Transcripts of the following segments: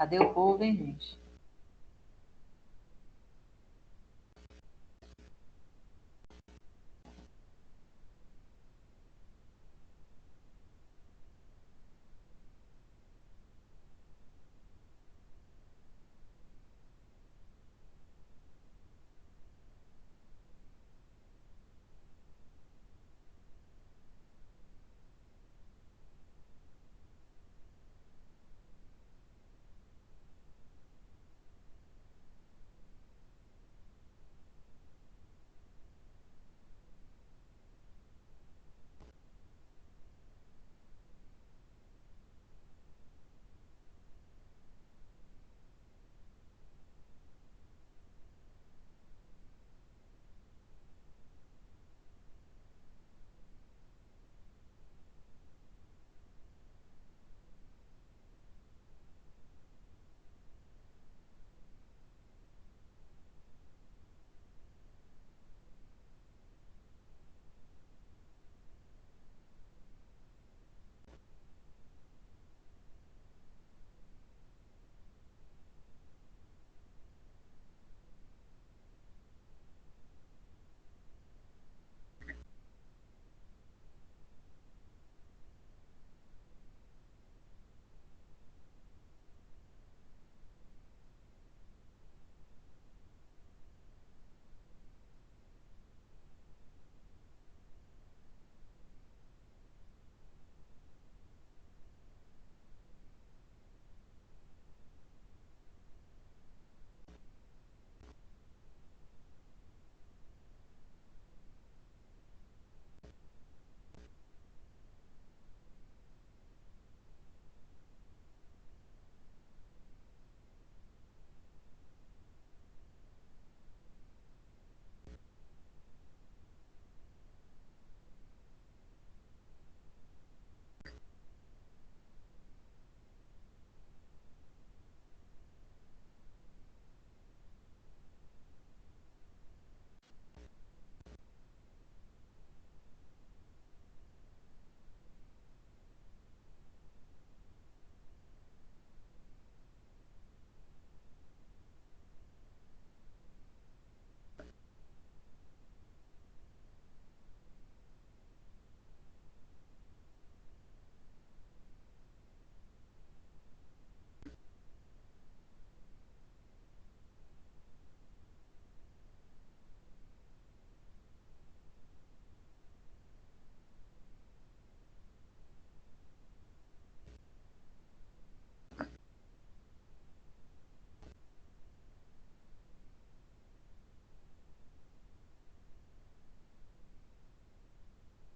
Cadê o povo, hein, gente?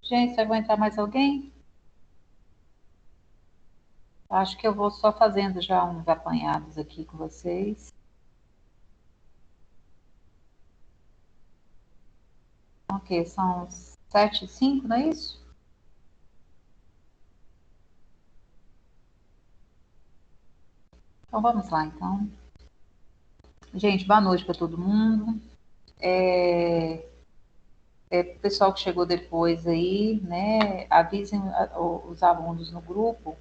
Gente, vai aguentar mais alguém? Acho que eu vou só fazendo já uns apanhados aqui com vocês. Ok, são 7h05, não é isso? Então vamos lá, então. Gente, boa noite para todo mundo. O pessoal que chegou depois aí, né, avisem os alunos no grupo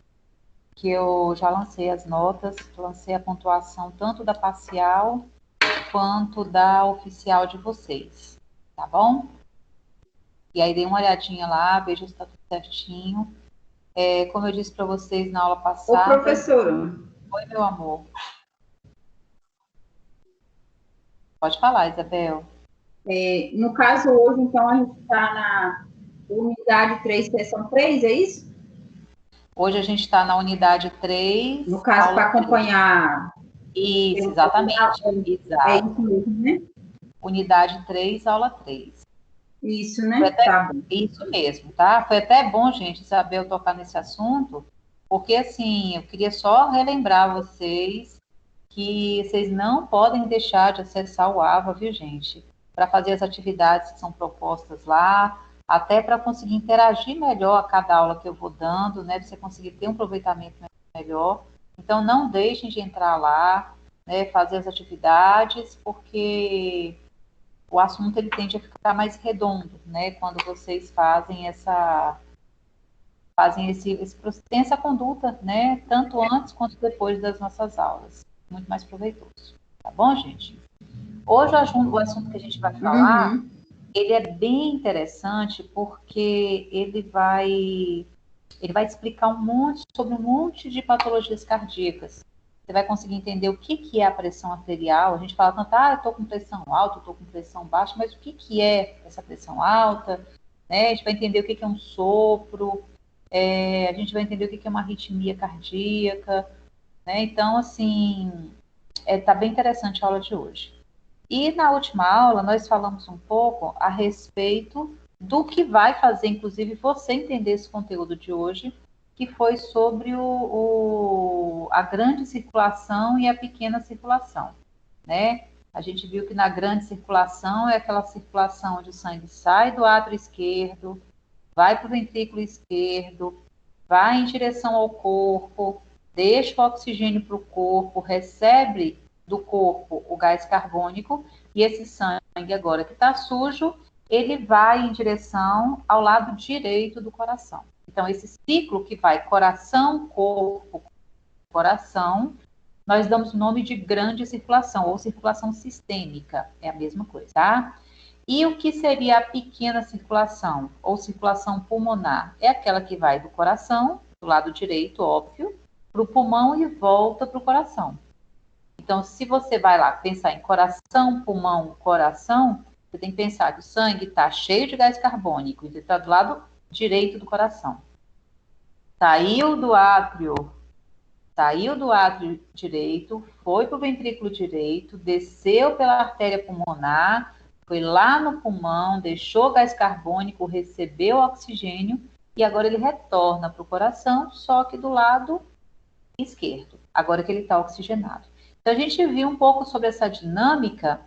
que eu já lancei as notas, lancei a pontuação tanto da parcial quanto da oficial de vocês, tá bom? E aí dei uma olhadinha lá, veja se está tudo certinho. Como eu disse para vocês na aula Ô, passada. professora, Oi, meu amor. Pode falar, Isabel. no caso hoje, então, a gente está na unidade 3, seção 3, é isso? Hoje a gente está na unidade 3, No caso, aula para 3. acompanhar Isso, pelo material, exatamente. é Exato. isso mesmo, né? Unidade 3, aula 3. Isso, Foi né? até Tá bom. isso mesmo, tá? Foi até bom, gente, Isabel tocar nesse assunto, porque assim, eu queria só relembrar vocês que vocês não podem deixar de acessar o AVA, viu, gente? Para fazer as atividades que são propostas lá, até para conseguir interagir melhor a cada aula que eu vou dando, né? Para você conseguir ter um aproveitamento melhor. Então, não deixem de entrar lá, né? Fazer as atividades, porque o assunto ele tende a ficar mais redondo, né? Quando vocês fazem fazem tem essa conduta, né? Tanto antes quanto depois das nossas aulas. Muito mais proveitoso. Tá bom, gente? Hoje o assunto que a gente vai falar, ele é bem interessante porque ele vai explicar sobre um monte de patologias cardíacas. Você vai conseguir entender o que é a pressão arterial. A gente fala tanto, eu estou com pressão alta, eu estou com pressão baixa, mas o que é essa pressão alta? Né? A gente vai entender o que é um sopro, a gente vai entender o que é uma arritmia cardíaca, né? Então, assim, tá bem interessante a aula de hoje. E na última aula, nós falamos um pouco a respeito do que vai fazer, inclusive, você entender esse conteúdo de hoje, que foi sobre a grande circulação e a pequena circulação, né? A gente viu que na grande circulação é aquela circulação onde o sangue sai do átrio esquerdo, vai para o ventrículo esquerdo, vai em direção ao corpo, deixa o oxigênio para o corpo, recebe do corpo o gás carbônico, e esse sangue agora que está sujo, ele vai em direção ao lado direito do coração. Então, esse ciclo que vai coração, corpo, coração, nós damos o nome de grande circulação, ou circulação sistêmica, é a mesma coisa, tá? E o que seria a pequena circulação, ou circulação pulmonar? É aquela que vai do coração, do lado direito, óbvio, para o pulmão e volta para o coração. Então, se você vai lá pensar em coração, pulmão, coração, você tem que pensar que o sangue está cheio de gás carbônico, então está do lado direito do coração. Saiu do átrio direito, foi para o ventrículo direito, desceu pela artéria pulmonar, foi lá no pulmão, deixou gás carbônico, recebeu oxigênio e agora ele retorna para o coração, só que do lado esquerdo, agora que ele está oxigenado. Então, a gente viu um pouco sobre essa dinâmica,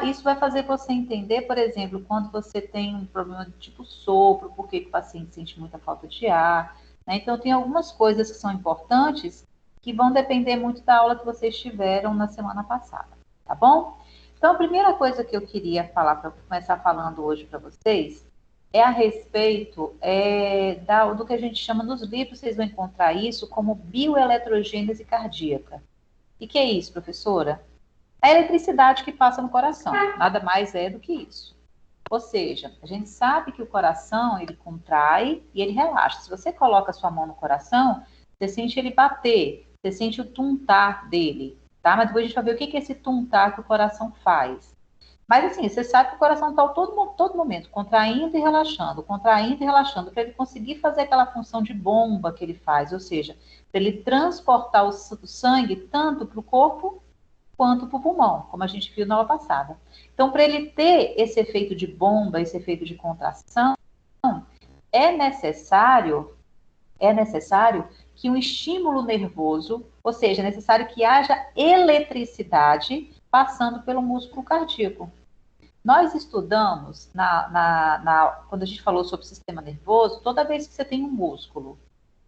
isso vai fazer você entender, por exemplo, quando você tem um problema de tipo sopro, por que o paciente sente muita falta de ar, né? Então, tem algumas coisas que são importantes que vão depender muito da aula que vocês tiveram na semana passada, tá bom? Então, a primeira coisa que eu queria falar, para começar falando hoje para vocês, é a respeito do que a gente chama nos livros, vocês vão encontrar isso como bioeletrogênese cardíaca. E que é isso, professora? A eletricidade que passa no coração, nada mais é do que isso. Ou seja, a gente sabe que o coração, ele contrai e ele relaxa. Se você coloca a sua mão no coração, você sente ele bater, você sente o tuntar dele, tá? Mas depois a gente vai ver o que é esse tuntar que o coração faz. Mas assim, você sabe que o coração está todo momento contraindo e relaxando, para ele conseguir fazer aquela função de bomba que ele faz, ou seja, para ele transportar o sangue tanto para o corpo quanto para o pulmão, como a gente viu na aula passada. Então, para ele ter esse efeito de bomba, esse efeito de contração, é necessário que um estímulo nervoso, ou seja, é necessário que haja eletricidade passando pelo músculo cardíaco. Nós estudamos, quando a gente falou sobre o sistema nervoso, toda vez que você tem um músculo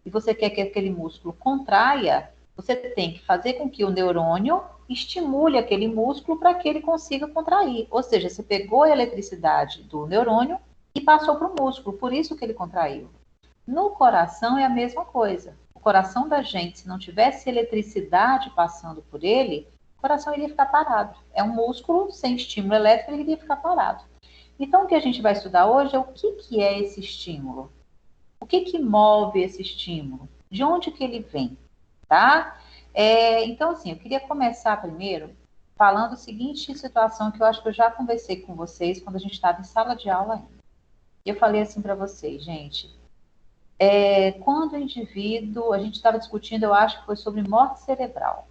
e você quer que aquele músculo contraia, você tem que fazer com que o neurônio estimule aquele músculo para que ele consiga contrair. Ou seja, você pegou a eletricidade do neurônio e passou para o músculo, por isso que ele contraiu. No coração é a mesma coisa. O coração da gente, se não tivesse eletricidade passando por ele, o coração iria ficar parado. É um músculo sem estímulo elétrico, ele iria ficar parado. Então, o que a gente vai estudar hoje é o que é esse estímulo. O que move esse estímulo? De onde que ele vem? Tá? Então, assim, eu queria começar primeiro falando a seguinte situação que eu acho que eu já conversei com vocês quando a gente estava em sala de aula ainda. Eu falei assim para vocês, gente, quando o indivíduo, a gente estava discutindo, eu acho que foi sobre morte cerebral,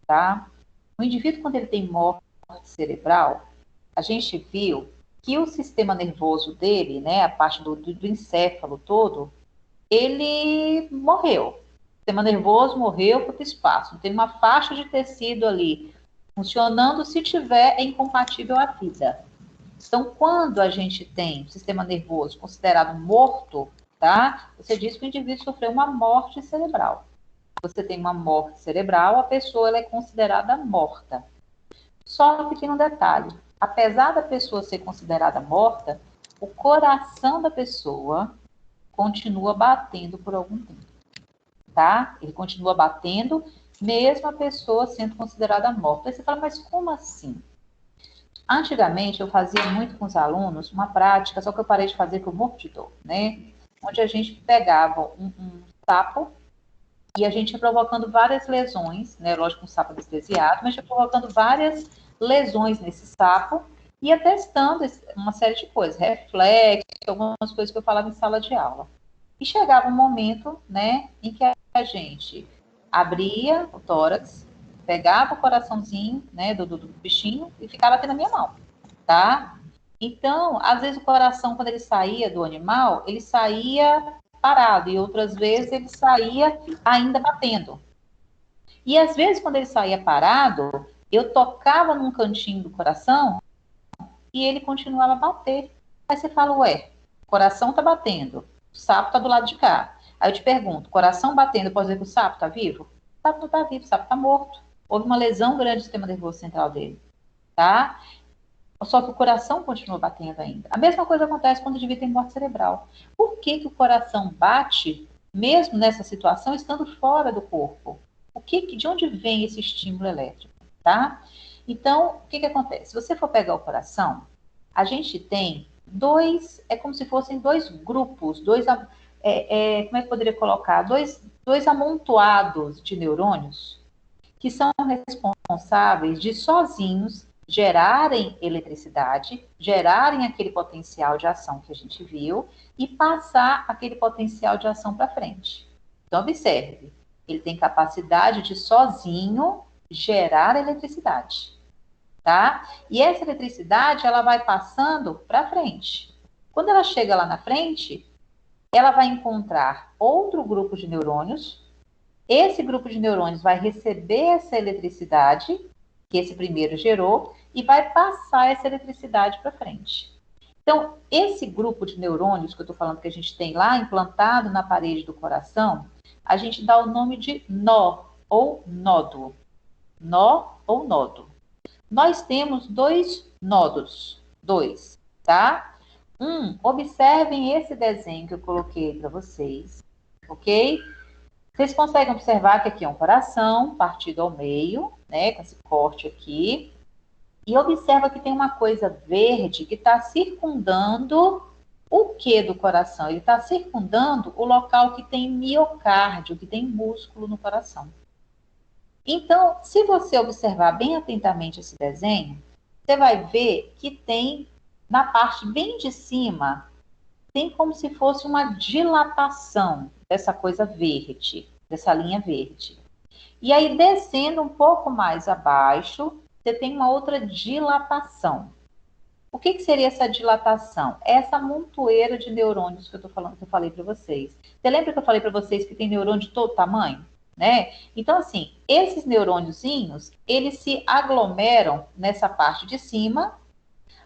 tá? O indivíduo, quando ele tem morte cerebral, a gente viu que o sistema nervoso dele, né, a parte do encéfalo todo, ele morreu. O sistema nervoso morreu para o espaço. Tem uma faixa de tecido ali funcionando, se tiver, é incompatível à vida. Então, quando a gente tem o sistema nervoso considerado morto, tá? Você diz que o indivíduo sofreu uma morte cerebral. Você tem uma morte cerebral, a pessoa ela é considerada morta. Só um pequeno detalhe. Apesar da pessoa ser considerada morta, o coração da pessoa continua batendo por algum tempo, tá? Ele continua batendo, mesmo a pessoa sendo considerada morta. Aí você fala, mas como assim? Antigamente, eu fazia muito com os alunos uma prática, só que eu parei de fazer por morro de dor, né? Onde a gente pegava um sapo e a gente ia provocando várias lesões, né? Lógico, um sapo anestesiado, mas ia provocando várias lesões nesse sapo e ia testando uma série de coisas, reflexo, algumas coisas que eu falava em sala de aula. E chegava um momento, né, em que a gente abria o tórax, pegava o coraçãozinho, né, do bichinho e ficava aqui na minha mão, tá? Então, às vezes o coração, quando ele saía do animal, ele saía parado, e outras vezes ele saía ainda batendo. E às vezes, quando ele saía parado, eu tocava num cantinho do coração e ele continuava a bater. Aí você fala, ué, o coração tá batendo, o sapo tá do lado de cá. Aí eu te pergunto, coração batendo, pode dizer que o sapo tá vivo? O sapo não tá vivo, o sapo tá morto. Houve uma lesão grande no sistema nervoso central dele, tá? Só que o coração continua batendo ainda. A mesma coisa acontece quando o indivíduo tem morte cerebral. Por que o coração bate, mesmo nessa situação, estando fora do corpo? De onde vem esse estímulo elétrico, tá? Então, o que acontece? Se você for pegar o coração, a gente tem é como se fossem dois grupos, como é que eu poderia colocar? Dois amontoados de neurônios que são responsáveis de sozinhos gerarem eletricidade, gerarem aquele potencial de ação que a gente viu e passar aquele potencial de ação para frente. Então, observe, ele tem capacidade de sozinho gerar eletricidade, tá? E essa eletricidade, ela vai passando para frente. Quando ela chega lá na frente, ela vai encontrar outro grupo de neurônios. Esse grupo de neurônios vai receber essa eletricidade que esse primeiro gerou e vai passar essa eletricidade para frente. Então, esse grupo de neurônios que eu estou falando que a gente tem lá implantado na parede do coração, a gente dá o nome de nó ou nódo. Nó ou nodo. Nós temos dois nódulos, tá? Observem esse desenho que eu coloquei para vocês, ok? Vocês conseguem observar que aqui é um coração partido ao meio, né, com esse corte aqui. E observa que tem uma coisa verde que está circundando o que do coração? Ele está circundando o local que tem miocárdio, que tem músculo no coração. Então, se você observar bem atentamente esse desenho, você vai ver que tem, na parte bem de cima, tem como se fosse uma dilatação dessa coisa verde, dessa linha verde. E aí, descendo um pouco mais abaixo, você tem uma outra dilatação. O que seria essa dilatação? Essa montoeira de neurônios que eu tô falando, que eu falei para vocês. Você lembra que eu falei para vocês que tem neurônio de todo tamanho? Né? Então, assim, esses neurôniozinhos, eles se aglomeram nessa parte de cima,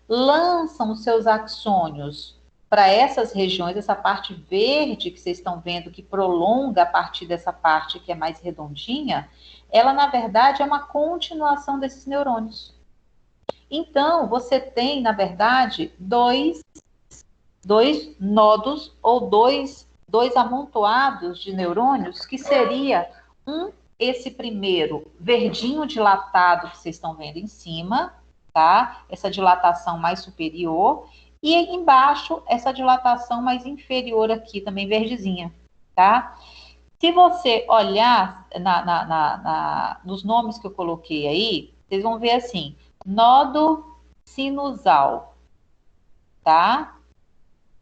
lançam os seus axônios para essas regiões, essa parte verde que vocês estão vendo, que prolonga a partir dessa parte que é mais redondinha, ela, na verdade, é uma continuação desses neurônios. Então, você tem, na verdade, dois nodos ou dois amontoados de neurônios, que seria esse primeiro verdinho dilatado que vocês estão vendo em cima, tá? Essa dilatação mais superior, e embaixo essa dilatação mais inferior aqui, também verdezinha, tá? Se você olhar nos nomes que eu coloquei aí, vocês vão ver assim, nódo sinusal, tá?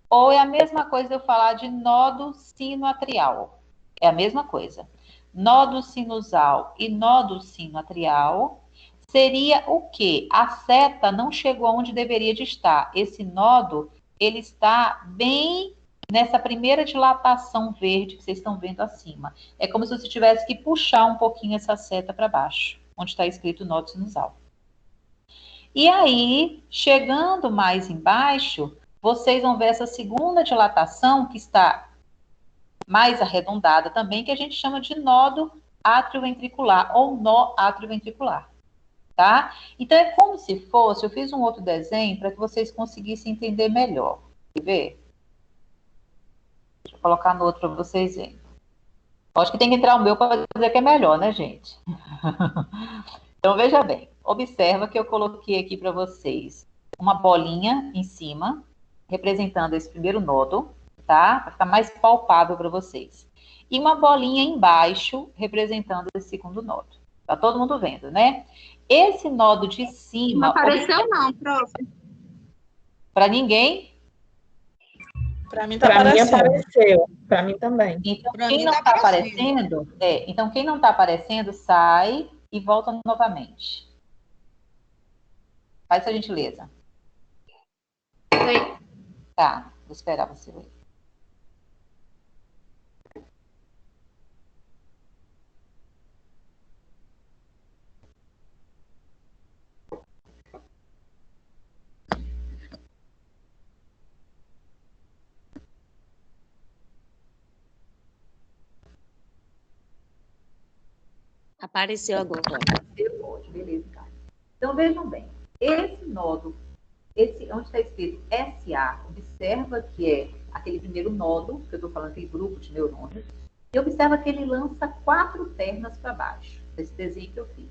Ou é a mesma coisa de eu falar de nódo sinoatrial. É a mesma coisa. Nódo sinusal e nódo sinoatrial seria o quê? A seta não chegou aonde deveria de estar. Esse nódo, ele está bem nessa primeira dilatação verde que vocês estão vendo acima. É como se você tivesse que puxar um pouquinho essa seta para baixo, onde está escrito nódo sinusal. E aí, chegando mais embaixo, vocês vão ver essa segunda dilatação que está mais arredondada também, que a gente chama de nódo atrioventricular ou nó atrioventricular, tá? Então, é como se fosse, eu fiz um outro desenho para que vocês conseguissem entender melhor. Quer ver? Deixa eu colocar no outro para vocês verem. Acho que tem que entrar o meu para dizer que é melhor, né, gente? Então, veja bem. Observa que eu coloquei aqui para vocês uma bolinha em cima, representando esse primeiro nodo, tá? Para ficar mais palpável para vocês. E uma bolinha embaixo, representando esse segundo nodo. Tá todo mundo vendo, né? Esse nodo de cima... Não apareceu não, prof. Para ninguém? Para mim apareceu. Para mim também. Então, Pra quem mim não tá está aparecendo. aparecendo, então quem não está aparecendo, sai e volta novamente. Faz essa gentileza. Oi. Tá, vou esperar você ler. Apareceu agora. Beleza, tá. Então, vejam bem. Esse nodo, onde está escrito SA, observa que é aquele primeiro nodo, que eu estou falando, aquele grupo de neurônios, e observa que ele lança 4 pernas para baixo, esse desenho que eu fiz.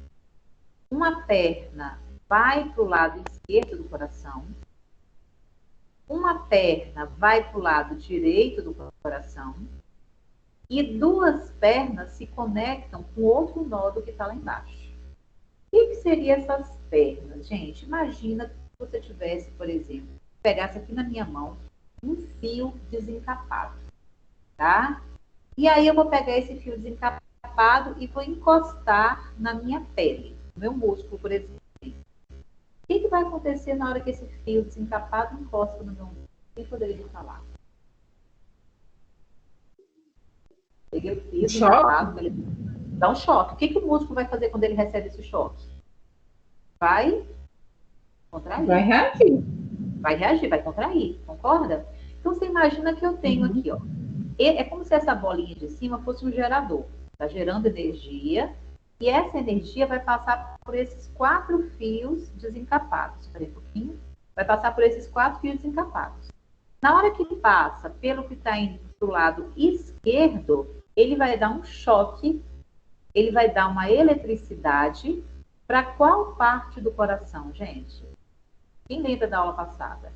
Uma perna vai para o lado esquerdo do coração, uma perna vai para o lado direito do coração, e 2 pernas se conectam com outro nodo que está lá embaixo. O que seriam essas pernas? Gente, imagina que você tivesse, por exemplo, pegasse aqui na minha mão um fio desencapado, tá? E aí eu vou pegar esse fio desencapado e vou encostar na minha pele, no meu músculo, por exemplo. O que vai acontecer na hora que esse fio desencapado encosta no meu músculo? Quem poderia falar? Peguei o fio desencapado, ele dá um choque. O que o músculo vai fazer quando ele recebe esse choque? Vai contrair. Vai reagir. Vai reagir, vai contrair, concorda? Então, você imagina que eu tenho aqui, ó. É como se essa bolinha de cima fosse um gerador. Está gerando energia. E essa energia vai passar por esses 4 fios desencapados. Espera aí um pouquinho. Vai passar por esses 4 fios desencapados. Na hora que passa pelo que está indo para o lado esquerdo, ele vai dar um choque, ele vai dar uma eletricidade. Para qual parte do coração, gente? Quem lembra da aula passada?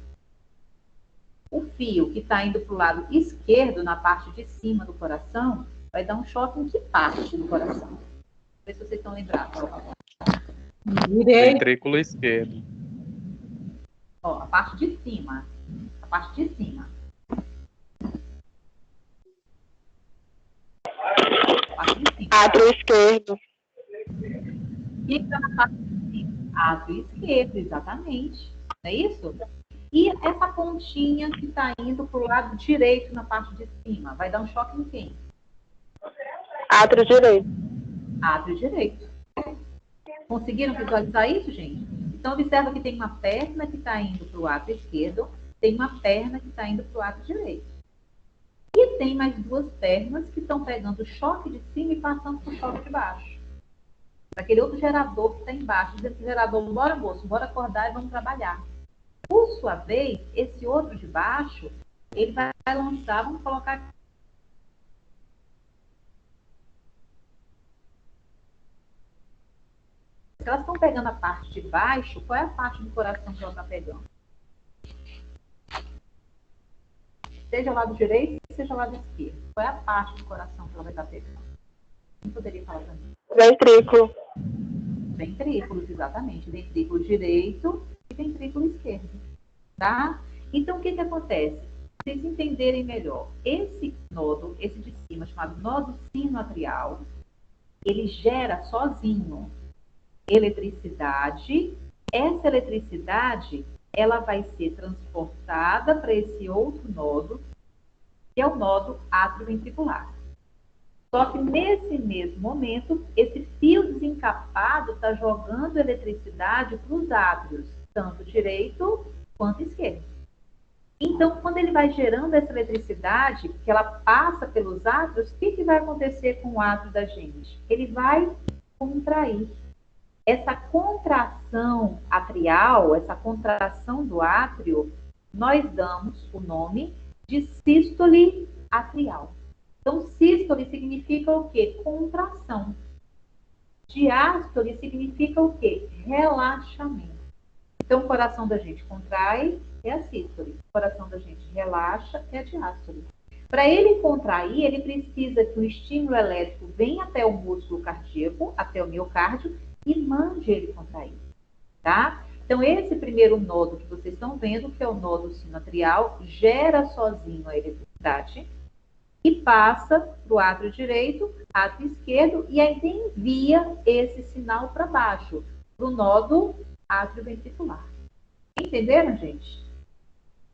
O fio que está indo para o lado esquerdo, na parte de cima do coração, vai dar um choque em que parte do coração? Vamos ver se vocês estão lembrados. Ventrículo esquerdo. Ó, a parte de cima. A parte de cima. A parte de cima. Átrio esquerdo. O que está na parte de cima? Átrio esquerdo, exatamente. Não é isso? E essa pontinha que está indo para o lado direito na parte de cima, vai dar um choque em quem? Átrio direito. Átrio direito. Conseguiram visualizar isso, gente? Então, observa que tem uma perna que está indo para o átrio esquerdo, tem uma perna que está indo para o átrio direito. E tem mais 2 pernas que estão pegando o choque de cima e passando para o choque de baixo. Aquele outro gerador que está embaixo, dizendo que o gerador, bora moço, bora acordar e vamos trabalhar. Por sua vez, esse outro de baixo, ele vai lançar, vamos colocar aqui. Se elas estão pegando a parte de baixo, qual é a parte do coração que ela está pegando? Seja o lado direito, seja o lado esquerdo. Qual é a parte do coração que ela vai estar pegando? Quem poderia falar para mim? Ventrículo. Ventrículos, exatamente. Ventrículo direito e ventrículo esquerdo. Tá? Então, o que acontece? Para vocês entenderem melhor, esse nodo, esse de cima, chamado nodo sinoatrial, ele gera sozinho eletricidade. Essa eletricidade, ela vai ser transportada para esse outro nodo, que é o nodo atrioventricular. Só que nesse mesmo momento, esse fio desencapado está jogando eletricidade para os átrios, tanto direito quanto esquerdo. Então, quando ele vai gerando essa eletricidade, que ela passa pelos átrios, o que vai acontecer com o átrio da gente? Ele vai contrair. Essa contração atrial, essa contração do átrio, nós damos o nome de sístole atrial. Então, sístole significa o quê? Contração. Diástole significa o quê? Relaxamento. Então, o coração da gente contrai, é a sístole. O coração da gente relaxa, é a diástole. Para ele contrair, ele precisa que o estímulo elétrico venha até o músculo cardíaco, até o miocárdio, e mande ele contrair, tá? Então, esse primeiro nodo que vocês estão vendo, que é o nodo sinoatrial, gera sozinho a eletricidade e passa para o átrio direito, átrio esquerdo, e ainda envia esse sinal para baixo, para o nodo átrio ventricular. Entenderam, gente?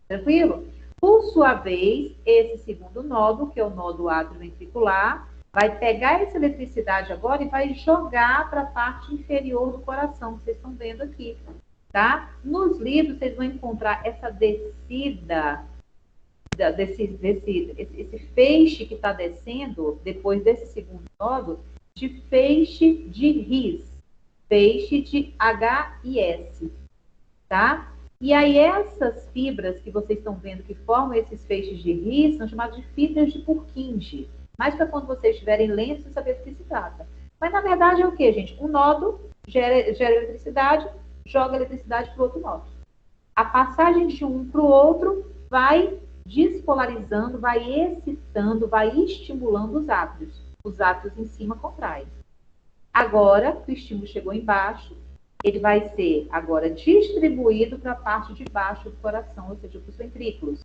Tranquilo? Por sua vez, esse segundo nodo, que é o nodo átrio ventricular, vai pegar essa eletricidade agora e vai jogar para a parte inferior do coração, que vocês estão vendo aqui, tá? Nos livros, vocês vão encontrar essa descida, esse feixe que está descendo, depois desse segundo nodo, de feixe de His, feixe de H e S, tá? E aí essas fibras que vocês estão vendo que formam esses feixes de His são chamadas de fibras de Purkinje. Mas para quando vocês estiverem lendo, vocês saberem do que se trata. Mas na verdade é o que, gente? Um nodo gera eletricidade, joga eletricidade para o outro nodo. A passagem de um para o outro vai despolarizando, vai excitando, vai estimulando os átrios. Os átrios em cima contraem. Agora que o estímulo chegou embaixo, ele vai ser agora distribuído para a parte de baixo do coração, ou seja, para os ventrículos.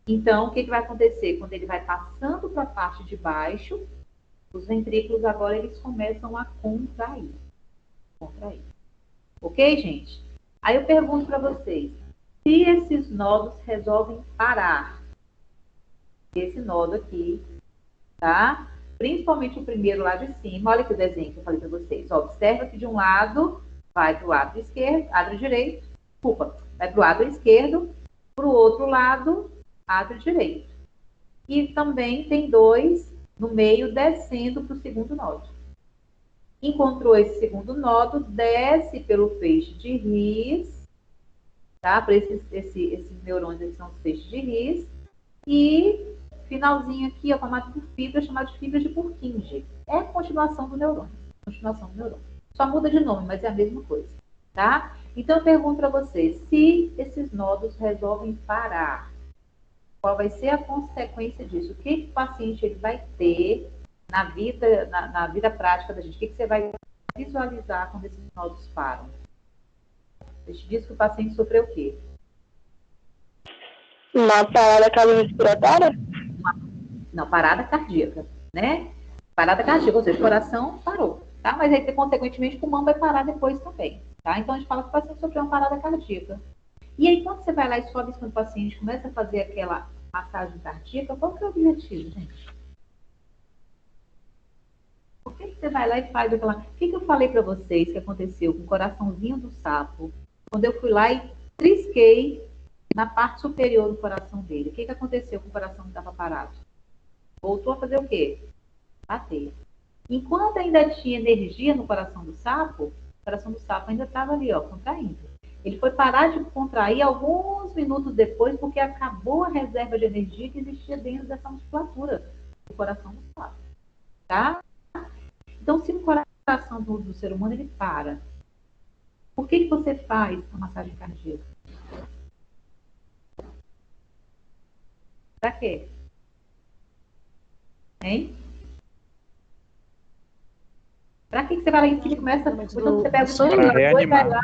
Então, o que vai acontecer? Quando ele vai passando para a parte de baixo, os ventrículos agora eles começam a contrair. Contrair. Ok, gente? Aí eu pergunto para vocês, se esses nodos resolvem parar, esse nodo aqui, tá? Principalmente o primeiro lá de cima, olha aqui o desenho que eu falei para vocês. Ó, observa que de um lado vai para o átrio esquerdo, átrio direito, desculpa, vai para o átrio esquerdo, para o outro lado, átrio direito. E também tem dois no meio descendo para o segundo nodo. Encontrou esse segundo nodo, desce pelo feixe de His, tá? Para esses neurônios, eles são os feixes de His, e finalzinho aqui, ó, formato de fibra, chamado de fibra de Purkinje. É a continuação do neurônio. Continuação do neurônio. Só muda de nome, mas é a mesma coisa, tá? Então, eu pergunto para vocês, se esses nodos resolvem parar, qual vai ser a consequência disso? O que o paciente ele vai ter na vida prática da gente? O que você vai visualizar quando esses nodos param? Você diz que o paciente sofreu o quê? Uma parada cardiorrespiratória? Não, parada cardíaca, né? Parada cardíaca, ou seja, o coração parou, tá? Mas aí, consequentemente, o pulmão vai parar depois também, tá? Então, a gente fala que o paciente sofreu uma parada cardíaca. E aí, quando você vai lá e sobe quando o paciente começa a fazer aquela massagem cardíaca, qual que é o objetivo, gente? Por que você vai lá e faz aquela... O que eu falei para vocês que aconteceu com o coraçãozinho do sapo? Quando eu fui lá e trisquei na parte superior do coração dele. O que aconteceu com o coração que estava parado? Voltou a fazer o quê? Bater. Enquanto ainda tinha energia no coração do sapo ainda estava ali, ó, contraindo. Ele foi parar de contrair alguns minutos depois, porque acabou a reserva de energia que existia dentro dessa musculatura do coração do sapo. Tá? Então, se o coração do ser humano ele para, por que você faz a massagem cardíaca? Para quê? Hein? Para que você vai lá em cima e começa... Quando você pega o reanimar. Vai lá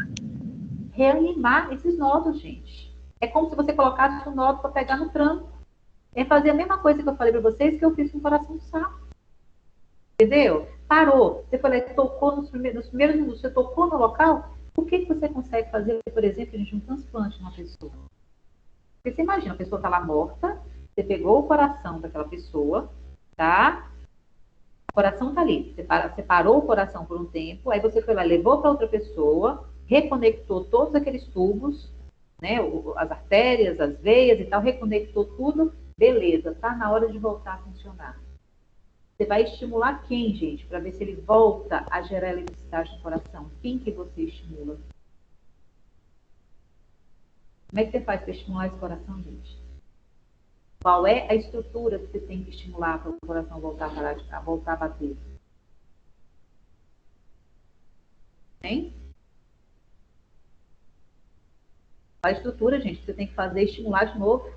reanimar esses nodos, gente. É como se você colocasse um nodo para pegar no tranco. É fazer a mesma coisa que eu falei para vocês que eu fiz com o coração do sapo. Entendeu? Parou. Você foi lá e tocou nos primeiros minutos, você tocou no local. O que você consegue fazer, por exemplo, de um transplante numa pessoa? Porque você imagina, a pessoa está lá morta, você pegou o coração daquela pessoa, tá? O coração está ali. Você parou o coração por um tempo, aí você foi lá, levou para outra pessoa, reconectou todos aqueles tubos, né? As artérias, as veias e tal, reconectou tudo. Beleza, tá na hora de voltar a funcionar. Você vai estimular quem, gente? Para ver se ele volta a gerar eletricidade no coração. Quem que você estimula? Como é que você faz para estimular esse coração, gente? Qual é a estrutura que você tem que estimular para o coração voltar a bater? Hein? Qual a estrutura, gente, que você tem que fazer estimular de novo?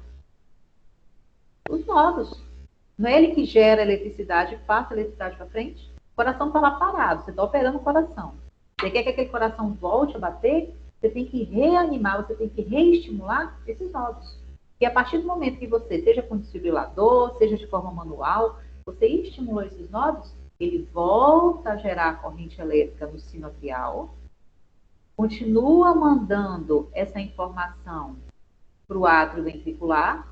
Os nodos. Não é ele que gera eletricidade e passa a eletricidade para frente? O coração está lá parado, você está operando o coração. Você quer que aquele coração volte a bater? Você tem que reanimar, você tem que reestimular esses nodos. E a partir do momento que você, seja com desfibrilador, seja de forma manual, você estimulou esses nodos, ele volta a gerar a corrente elétrica no sinoatrial, continua mandando essa informação para o átrio ventricular,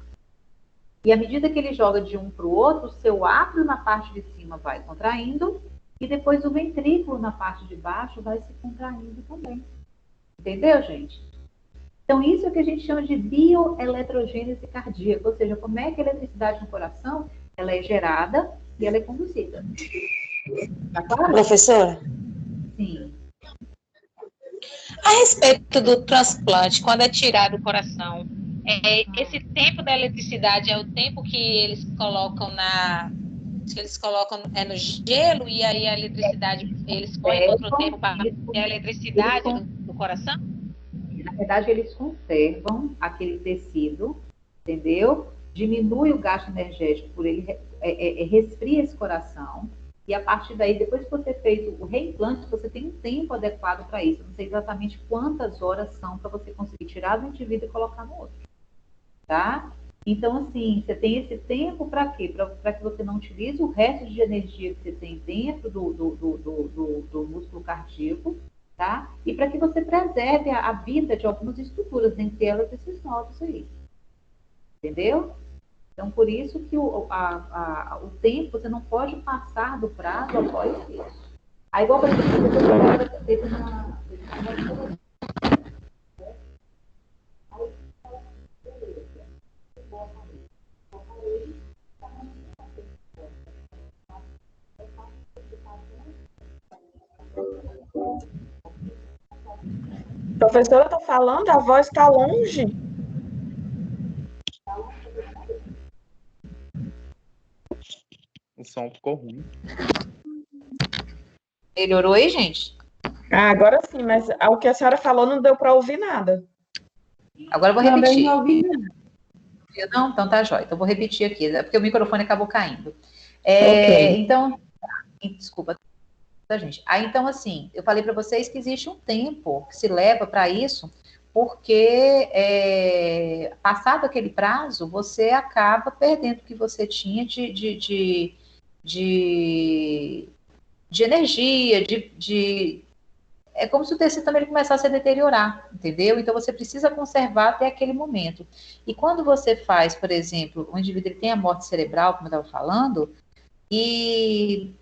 e à medida que ele joga de um para o outro, o seu átrio na parte de cima vai contraindo, e depois o ventrículo na parte de baixo vai se contraindo também. Entendeu, gente? Então, isso é o que a gente chama de bioeletrogênese cardíaca, ou seja, como é que a eletricidade no coração ela é gerada e ela é conduzida. Tá claro? Professora? Sim. A respeito do transplante, quando é tirado o coração, esse tempo da eletricidade é o tempo que eles colocam no gelo e aí a eletricidade, eles põem outro tempo para ter a eletricidade do coração? Na verdade, eles conservam aquele tecido, entendeu? Diminui o gasto energético por ele, resfria esse coração. E a partir daí, depois que você fez o reimplante, você tem um tempo adequado para isso. Não sei exatamente quantas horas são para você conseguir tirar do indivíduo e colocar no outro. Tá? Então, assim, você tem esse tempo para quê? Para que você não utilize o resto de energia que você tem dentro do músculo cardíaco, tá? E para que você preserve a vida de algumas estruturas, dentre elas esses nodos aí. Entendeu? Então, por isso que o tempo, você não pode passar do prazo após isso. Aí, igual, por exemplo, teve uma Professora, eu tô falando, a voz está longe. O som ficou ruim. Melhorou aí, gente? Ah, agora sim, mas o que a senhora falou não deu para ouvir nada. Agora eu vou Também repetir. não ouvi nada. Não? Então tá jóia. Então eu vou repetir aqui, porque o microfone acabou caindo. Ok. Então, desculpa, tá, gente? Aí, então, assim, eu falei para vocês que existe um tempo que se leva para isso, porque passado aquele prazo, você acaba perdendo o que você tinha de energia, é como se o tecido também começasse a deteriorar, entendeu? Então, você precisa conservar até aquele momento. E quando você faz, por exemplo, o indivíduo ele tem a morte cerebral, como eu estava falando, e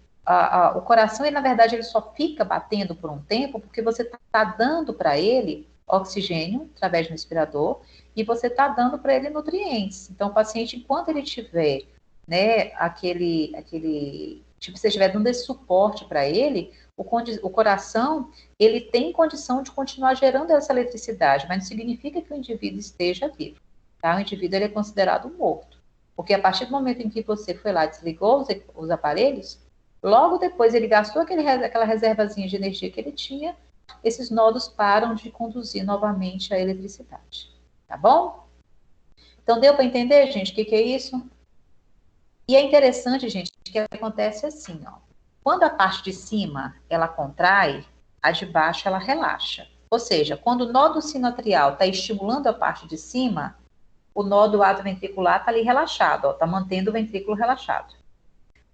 o coração, ele, na verdade, ele só fica batendo por um tempo porque você está dando para ele oxigênio, através do respirador, e você está dando para ele nutrientes. Então, o paciente, enquanto ele tiver, né, tipo, você estiver dando esse suporte para ele, o coração, ele tem condição de continuar gerando essa eletricidade, mas não significa que o indivíduo esteja vivo, tá? O indivíduo, ele é considerado morto, porque a partir do momento em que você foi lá e desligou os aparelhos, logo depois ele gastou aquela reservazinha de energia que ele tinha, esses nodos param de conduzir novamente a eletricidade, tá bom? Então, deu para entender, gente, o que é isso? E é interessante, gente, que acontece assim, ó. Quando a parte de cima, ela contrai, a de baixo, ela relaxa. Ou seja, quando o nódo sinoatrial está estimulando a parte de cima, o nódo atrioventricular está ali relaxado, está mantendo o ventrículo relaxado.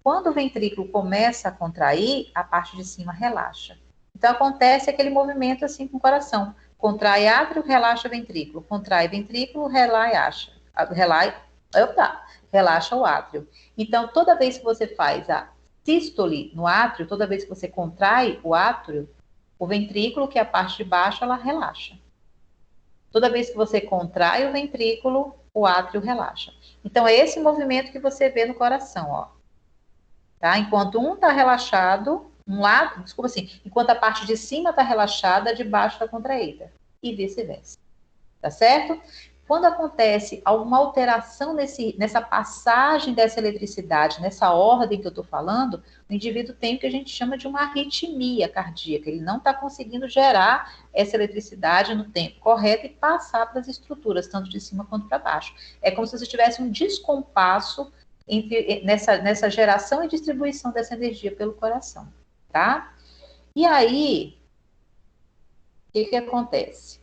Quando o ventrículo começa a contrair, a parte de cima relaxa. Então, acontece aquele movimento assim com o coração. Contrai átrio, relaxa ventrículo. Contrai ventrículo, relaxa o átrio. Então, toda vez que você faz a sístole no átrio, toda vez que você contrai o átrio, o ventrículo, que é a parte de baixo, ela relaxa. Toda vez que você contrai o ventrículo, o átrio relaxa. Então, é esse movimento que você vê no coração, ó. Tá? Enquanto um está relaxado, enquanto a parte de cima está relaxada, a de baixo está contraída. E vice-versa. Tá certo? Quando acontece alguma alteração nessa passagem dessa eletricidade, nessa ordem que eu estou falando, o indivíduo tem o que a gente chama de uma arritmia cardíaca. Ele não está conseguindo gerar essa eletricidade no tempo correto e passar para as estruturas, tanto de cima quanto para baixo. É como se você tivesse um descompasso nessa geração e distribuição dessa energia pelo coração, tá? E aí, o que acontece?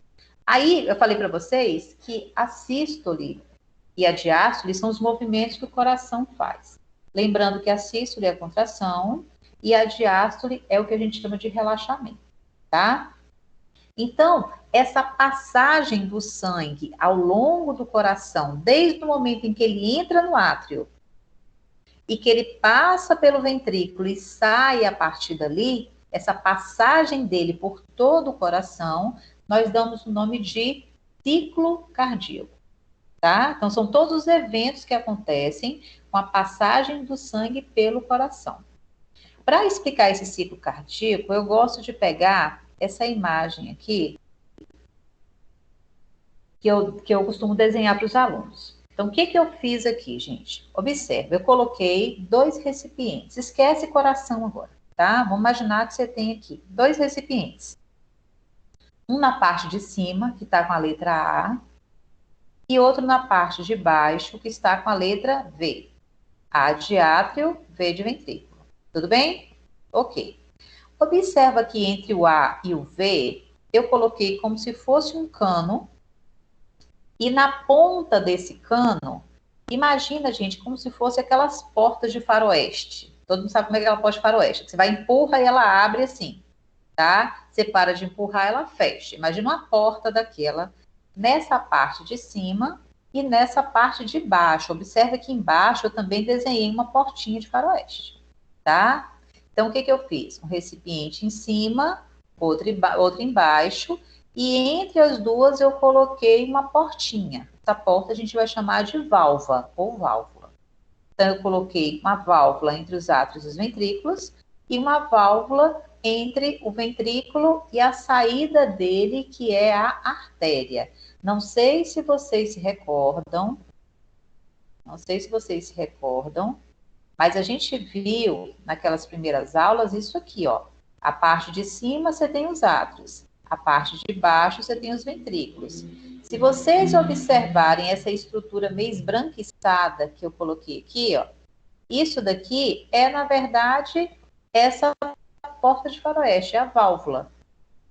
Aí, eu falei para vocês que a sístole e a diástole são os movimentos que o coração faz. Lembrando que a sístole é a contração e a diástole é o que a gente chama de relaxamento, tá? Então, essa passagem do sangue ao longo do coração, desde o momento em que ele entra no átrio e que ele passa pelo ventrículo e sai a partir dali, essa passagem dele por todo o coração, nós damos o nome de ciclo cardíaco, tá? Então, são todos os eventos que acontecem com a passagem do sangue pelo coração. Para explicar esse ciclo cardíaco, eu gosto de pegar essa imagem aqui, que eu costumo desenhar para os alunos. Então, o que eu fiz aqui, gente? Observe, eu coloquei 2 recipientes. Esquece coração agora, tá? Vamos imaginar que você tem aqui 2 recipientes. Um na parte de cima, que está com a letra A, e outro na parte de baixo, que está com a letra V. A de átrio, V de ventrículo. Tudo bem? Ok. Observa que entre o A e o V, eu coloquei como se fosse um cano, e na ponta desse cano, imagina, gente, como se fosse aquelas portas de faroeste. Todo mundo sabe como é aquela porta de faroeste. Você vai empurra e ela abre assim, tá? Você para de empurrar, ela fecha. Imagina uma porta daquela nessa parte de cima e nessa parte de baixo. Observa que embaixo eu também desenhei uma portinha de faroeste, tá? Então, o que eu fiz? Um recipiente em cima, outro embaixo, e entre as duas eu coloquei uma portinha. Essa porta a gente vai chamar de válvula ou válvula. Então, eu coloquei uma válvula entre os átrios e os ventrículos e uma válvula entre o ventrículo e a saída dele, que é a artéria. Não sei se vocês se recordam, mas a gente viu naquelas primeiras aulas isso aqui, ó. A parte de cima você tem os átrios, a parte de baixo você tem os ventrículos. Se vocês observarem essa estrutura meio esbranquiçada que eu coloquei aqui, ó, isso daqui é, na verdade, essa porta de faroeste, é a válvula,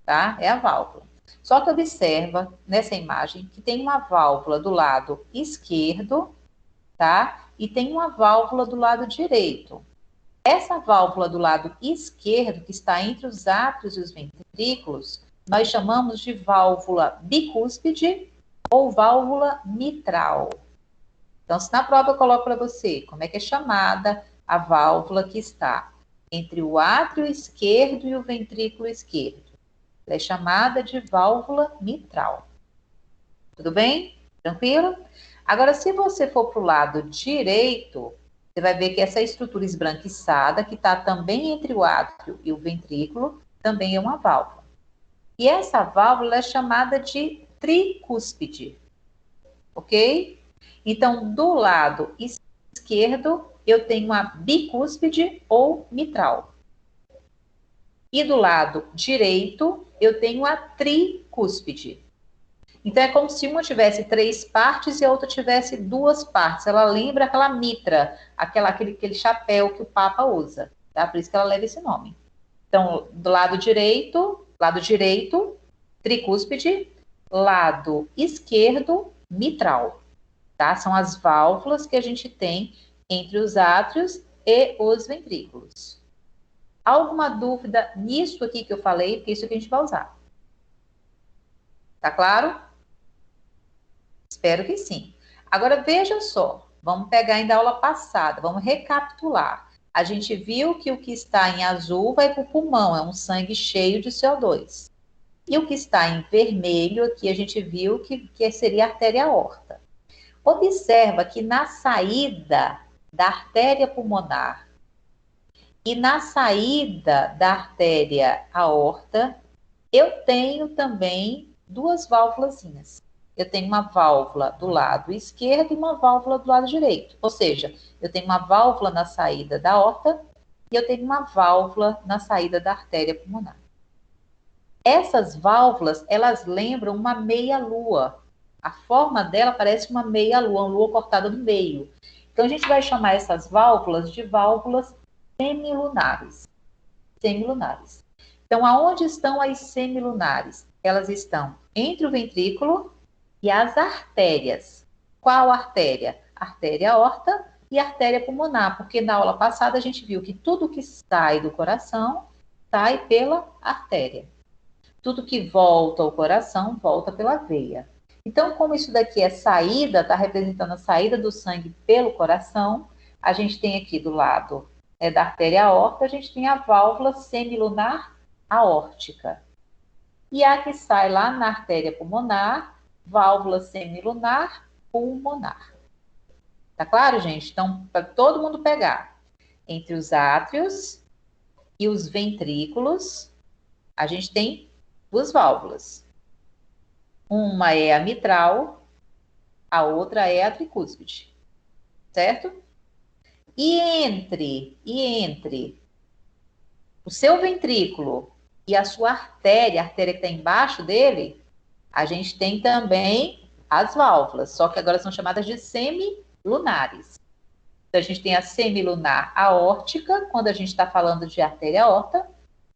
tá? É a válvula. Só que observa nessa imagem que tem uma válvula do lado esquerdo, tá? E tem uma válvula do lado direito. Essa válvula do lado esquerdo, que está entre os átrios e os ventrículos, nós chamamos de válvula bicúspide ou válvula mitral. Então, se na prova eu coloco para você como é que é chamada a válvula que está entre o átrio esquerdo e o ventrículo esquerdo. Ela é chamada de válvula mitral. Tudo bem? Tranquilo? Agora, se você for para o lado direito, você vai ver que essa estrutura esbranquiçada, que está também entre o átrio e o ventrículo, também é uma válvula. E essa válvula é chamada de tricúspide. Ok? Então, do lado esquerdo, eu tenho a bicúspide ou mitral. E do lado direito, eu tenho a tricúspide. Então, é como se uma tivesse 3 partes e a outra tivesse 2 partes. Ela lembra aquela mitra, aquele chapéu que o Papa usa, tá? Por isso que ela leva esse nome. Então, do lado direito, tricúspide, lado esquerdo, mitral, tá? São as válvulas que a gente tem entre os átrios e os ventrículos. Alguma dúvida nisso aqui que eu falei? Porque isso que a gente vai usar. Tá claro? Espero que sim. Agora, veja só. Vamos pegar ainda a aula passada. Vamos recapitular. A gente viu que o que está em azul vai para o pulmão. É um sangue cheio de CO2. E o que está em vermelho aqui, a gente viu que seria a artéria aorta. Observa que na saída da artéria pulmonar e na saída da artéria aorta, eu tenho também 2 válvulazinhas. eu tenho uma válvula do lado esquerdo e uma válvula do lado direito. Ou seja, eu tenho uma válvula na saída da aorta e eu tenho uma válvula na saída da artéria pulmonar. Essas válvulas, elas lembram uma meia-lua. A forma dela parece uma meia-lua, uma lua cortada no meio. Então, a gente vai chamar essas válvulas de válvulas semilunares. Semilunares. Então, aonde estão as semilunares? Elas estão entre o ventrículo e as artérias. Qual artéria? Artéria aorta e artéria pulmonar, porque na aula passada a gente viu que tudo que sai do coração sai pela artéria. Tudo que volta ao coração volta pela veia. Então, como isso daqui é saída, está representando a saída do sangue pelo coração, a gente tem aqui do lado da artéria aorta, a gente tem a válvula semilunar aórtica. E a que sai lá na artéria pulmonar, válvula semilunar pulmonar. Tá claro, gente? Então, para todo mundo pegar, entre os átrios e os ventrículos, a gente tem duas válvulas. Uma é a mitral, a outra é a tricúspide, certo? E entre o seu ventrículo e a sua artéria, a artéria que está embaixo dele, a gente tem também as válvulas, só que agora são chamadas de semilunares. Então, a gente tem a semilunar aórtica, quando a gente está falando de artéria aorta,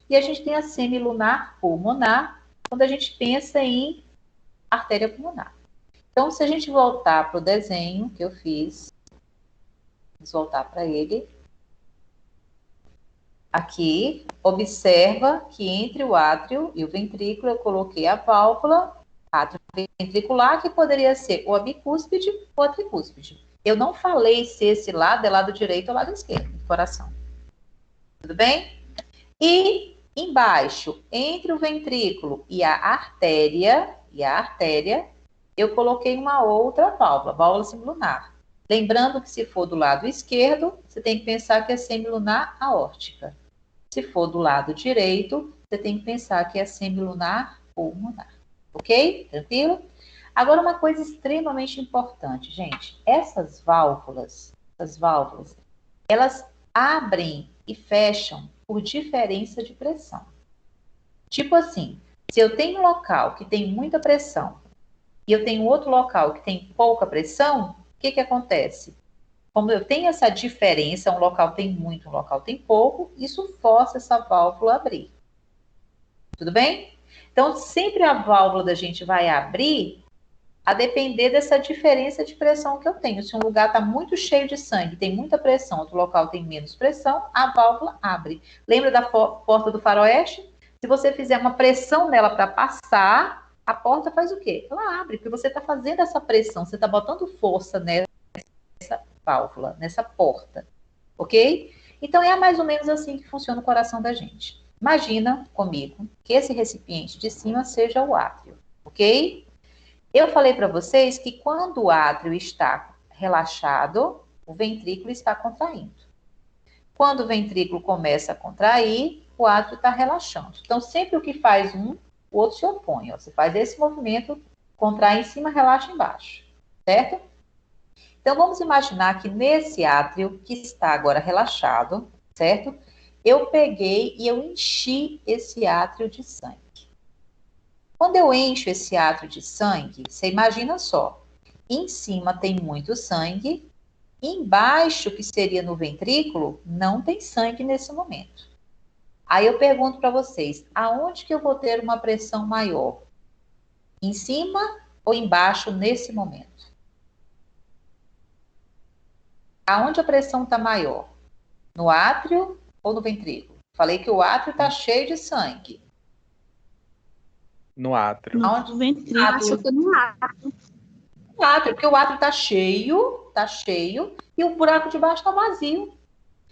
e a gente tem a semilunar pulmonar, quando a gente pensa em artéria pulmonar. Então, se a gente voltar para o desenho que eu fiz, vamos voltar para ele. Aqui, observa que entre o átrio e o ventrículo eu coloquei a válvula atrioventricular, que poderia ser ou a bicúspide ou a tricúspide. Eu não falei se esse lado é lado direito ou lado esquerdo do coração. Tudo bem? E embaixo, entre o ventrículo e a artéria, eu coloquei uma outra válvula, válvula semilunar. Lembrando que se for do lado esquerdo, você tem que pensar que é semilunar aórtica. Se for do lado direito, você tem que pensar que é semilunar pulmonar. Ok? Tranquilo? Agora, uma coisa extremamente importante, gente. Essas válvulas, elas abrem e fecham por diferença de pressão. Tipo assim, se eu tenho um local que tem muita pressão e eu tenho outro local que tem pouca pressão, o que acontece? Como eu tenho essa diferença, um local tem muito, um local tem pouco, isso força essa válvula a abrir. Tudo bem? Então, sempre a válvula da gente vai abrir a depender dessa diferença de pressão que eu tenho. Se um lugar está muito cheio de sangue, tem muita pressão, outro local tem menos pressão, a válvula abre. Lembra da porta do faroeste? Se você fizer uma pressão nela para passar, a porta faz o quê? Ela abre, porque você está fazendo essa pressão, você está botando força nessa válvula, nessa porta, ok? Então, é mais ou menos assim que funciona o coração da gente. Imagina comigo que esse recipiente de cima seja o átrio, ok? Eu falei para vocês que quando o átrio está relaxado, o ventrículo está contraindo. Quando o ventrículo começa a contrair, o átrio está relaxando. Então, sempre o que faz um, o outro se opõe. Ó. Você faz esse movimento, contrai em cima, relaxa embaixo, certo? Então, vamos imaginar que nesse átrio, que está agora relaxado, certo? Eu peguei e eu enchi esse átrio de sangue. Quando eu encho esse átrio de sangue, você imagina só, em cima tem muito sangue, embaixo, que seria no ventrículo, não tem sangue nesse momento. Aí eu pergunto para vocês, aonde que eu vou ter uma pressão maior? Em cima ou embaixo nesse momento? Aonde a pressão está maior? No átrio ou no ventrículo? Falei que o átrio está cheio de sangue. No átrio. No ventrículo. No átrio. No átrio, porque o átrio está cheio, e o buraco de baixo está vazio.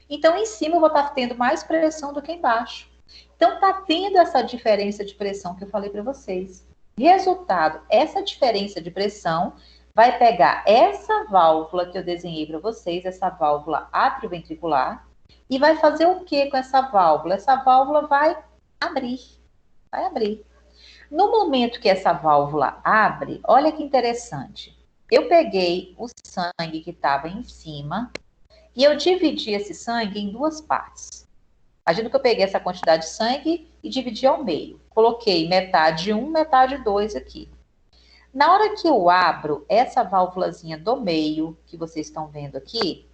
Então, em cima eu vou estar tendo mais pressão do que embaixo. Então, está tendo essa diferença de pressão que eu falei para vocês. Resultado, essa diferença de pressão vai pegar essa válvula que eu desenhei para vocês, essa válvula atrioventricular, e vai fazer o que com essa válvula? Essa válvula vai abrir. No momento que essa válvula abre, olha que interessante. Eu peguei o sangue que estava em cima e eu dividi esse sangue em duas partes. Imagina que eu peguei essa quantidade de sangue e dividi ao meio. Coloquei metade 1, metade 2 aqui. Na hora que eu abro essa válvulazinha do meio, que vocês estão vendo aqui,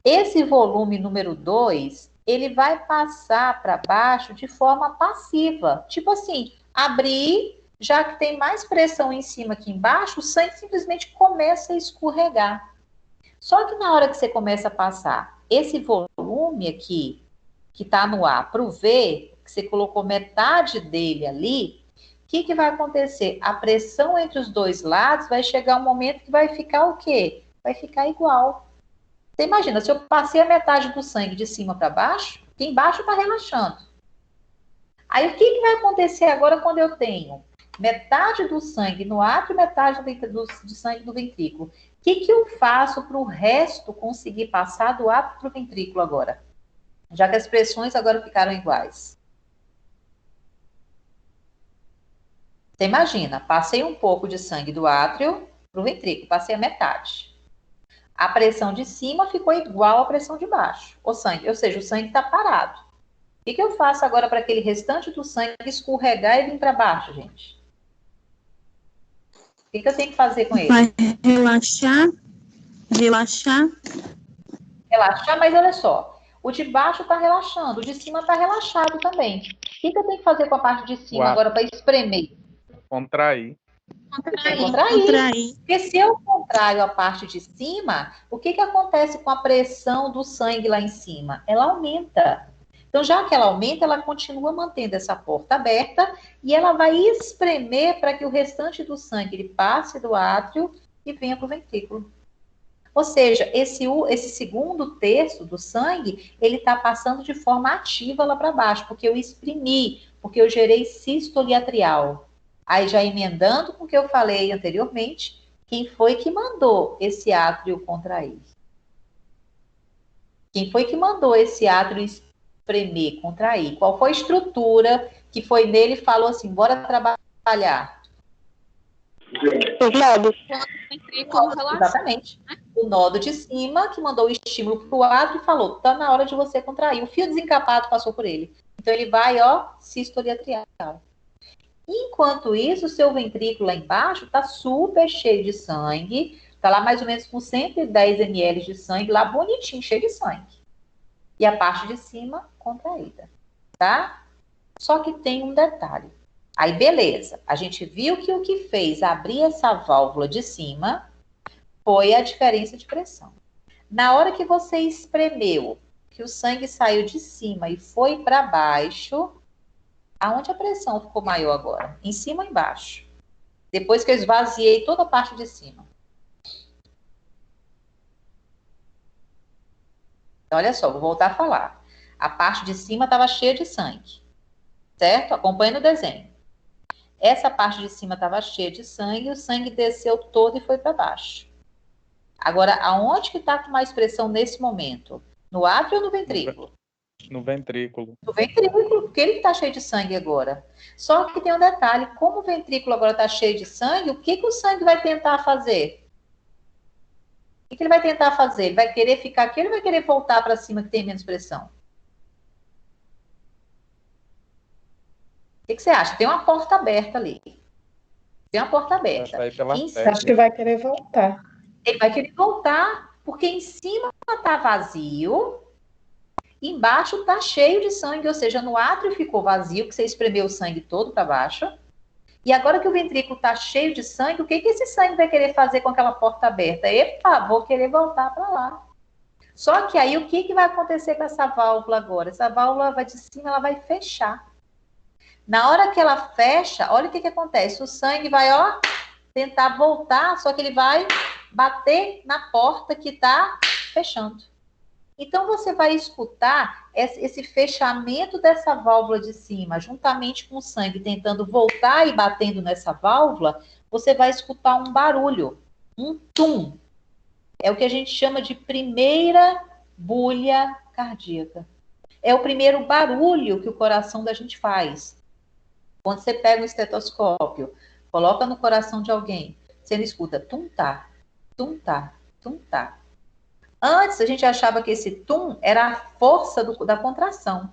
esse volume número 2, ele vai passar para baixo de forma passiva. Tipo assim, abrir, já que tem mais pressão em cima que embaixo, o sangue simplesmente começa a escorregar. Só que na hora que você começa a passar esse volume aqui, que está no A, para o V, que você colocou metade dele ali, o que vai acontecer? A pressão entre os dois lados vai chegar um momento que vai ficar o quê? Vai ficar igual. Você imagina, se eu passei a metade do sangue de cima para baixo, que embaixo está relaxando. Aí o que vai acontecer agora quando eu tenho metade do sangue no átrio e metade do sangue no ventrículo? O que eu faço para o resto conseguir passar do átrio para o ventrículo agora? Já que as pressões agora ficaram iguais. Você imagina, passei um pouco de sangue do átrio para o ventrículo, passei a metade. A pressão de cima ficou igual à pressão de baixo. Ou seja, o sangue está parado. O que eu faço agora para aquele restante do sangue escorregar e vir para baixo, gente? O que eu tenho que fazer com ele? Vai relaxar. Relaxar, mas olha só. O de baixo está relaxando, o de cima está relaxado também. O que eu tenho que fazer com a parte de cima agora para espremer? Contrair. Contrair. Porque se eu contraio a parte de cima, o que acontece com a pressão do sangue lá em cima? Ela aumenta. Então, já que ela aumenta, ela continua mantendo essa porta aberta e ela vai espremer para que o restante do sangue ele passe do átrio e venha para o ventrículo. Ou seja, esse segundo terço do sangue, ele está passando de forma ativa lá para baixo, porque eu exprimi, porque eu gerei sístole atrial. Aí, já emendando com o que eu falei anteriormente, quem foi que mandou esse átrio contrair? Quem foi que mandou esse átrio espremer, contrair? Qual foi a estrutura que foi nele e falou assim, bora trabalhar? Os lados. Exatamente. O nodo de cima, que mandou o estímulo para o átrio e falou, tá na hora de você contrair. O fio desencapado passou por ele. Então, ele vai, sístole atrial. Enquanto isso, o seu ventrículo lá embaixo está super cheio de sangue, está lá mais ou menos com 110 ml de sangue, lá bonitinho, cheio de sangue. E a parte de cima contraída, tá? Só que tem um detalhe. Aí, beleza, a gente viu que o que fez abrir essa válvula de cima foi a diferença de pressão. Na hora que você espremeu, que o sangue saiu de cima e foi para baixo, aonde a pressão ficou maior agora? Em cima ou embaixo? Depois que eu esvaziei toda a parte de cima. Então, olha só, vou voltar a falar. A parte de cima estava cheia de sangue, certo? Acompanhe no desenho. Essa parte de cima estava cheia de sangue, o sangue desceu todo e foi para baixo. Agora, aonde que está com mais pressão nesse momento? No átrio ou no ventrículo? No ventrículo. No ventrículo, porque ele está cheio de sangue agora. Só que tem um detalhe, como o ventrículo agora está cheio de sangue, o que o sangue vai tentar fazer? O que ele vai tentar fazer? Ele vai querer ficar aqui ou ele vai querer voltar para cima que tem menos pressão? O que você acha? Tem uma porta aberta ali. Tem uma porta aberta. Acho que vai querer voltar. Ele vai querer voltar, porque em cima está vazio, embaixo está cheio de sangue, ou seja, no átrio ficou vazio, que você espremeu o sangue todo para baixo. E agora que o ventrículo está cheio de sangue, o que esse sangue vai querer fazer com aquela porta aberta? Epa, vou querer voltar para lá. Só que aí o que vai acontecer com essa válvula agora? Essa válvula vai de cima, ela vai fechar. Na hora que ela fecha, olha o que acontece. O sangue vai, tentar voltar, só que ele vai bater na porta que está fechando. Então, você vai escutar esse fechamento dessa válvula de cima, juntamente com o sangue tentando voltar e batendo nessa válvula, você vai escutar um barulho, um tum. É o que a gente chama de primeira bulha cardíaca. É o primeiro barulho que o coração da gente faz. Quando você pega um estetoscópio, coloca no coração de alguém, você não escuta tum-tá, tum-tá, tum-tá. Antes, a gente achava que esse tum era a força da contração.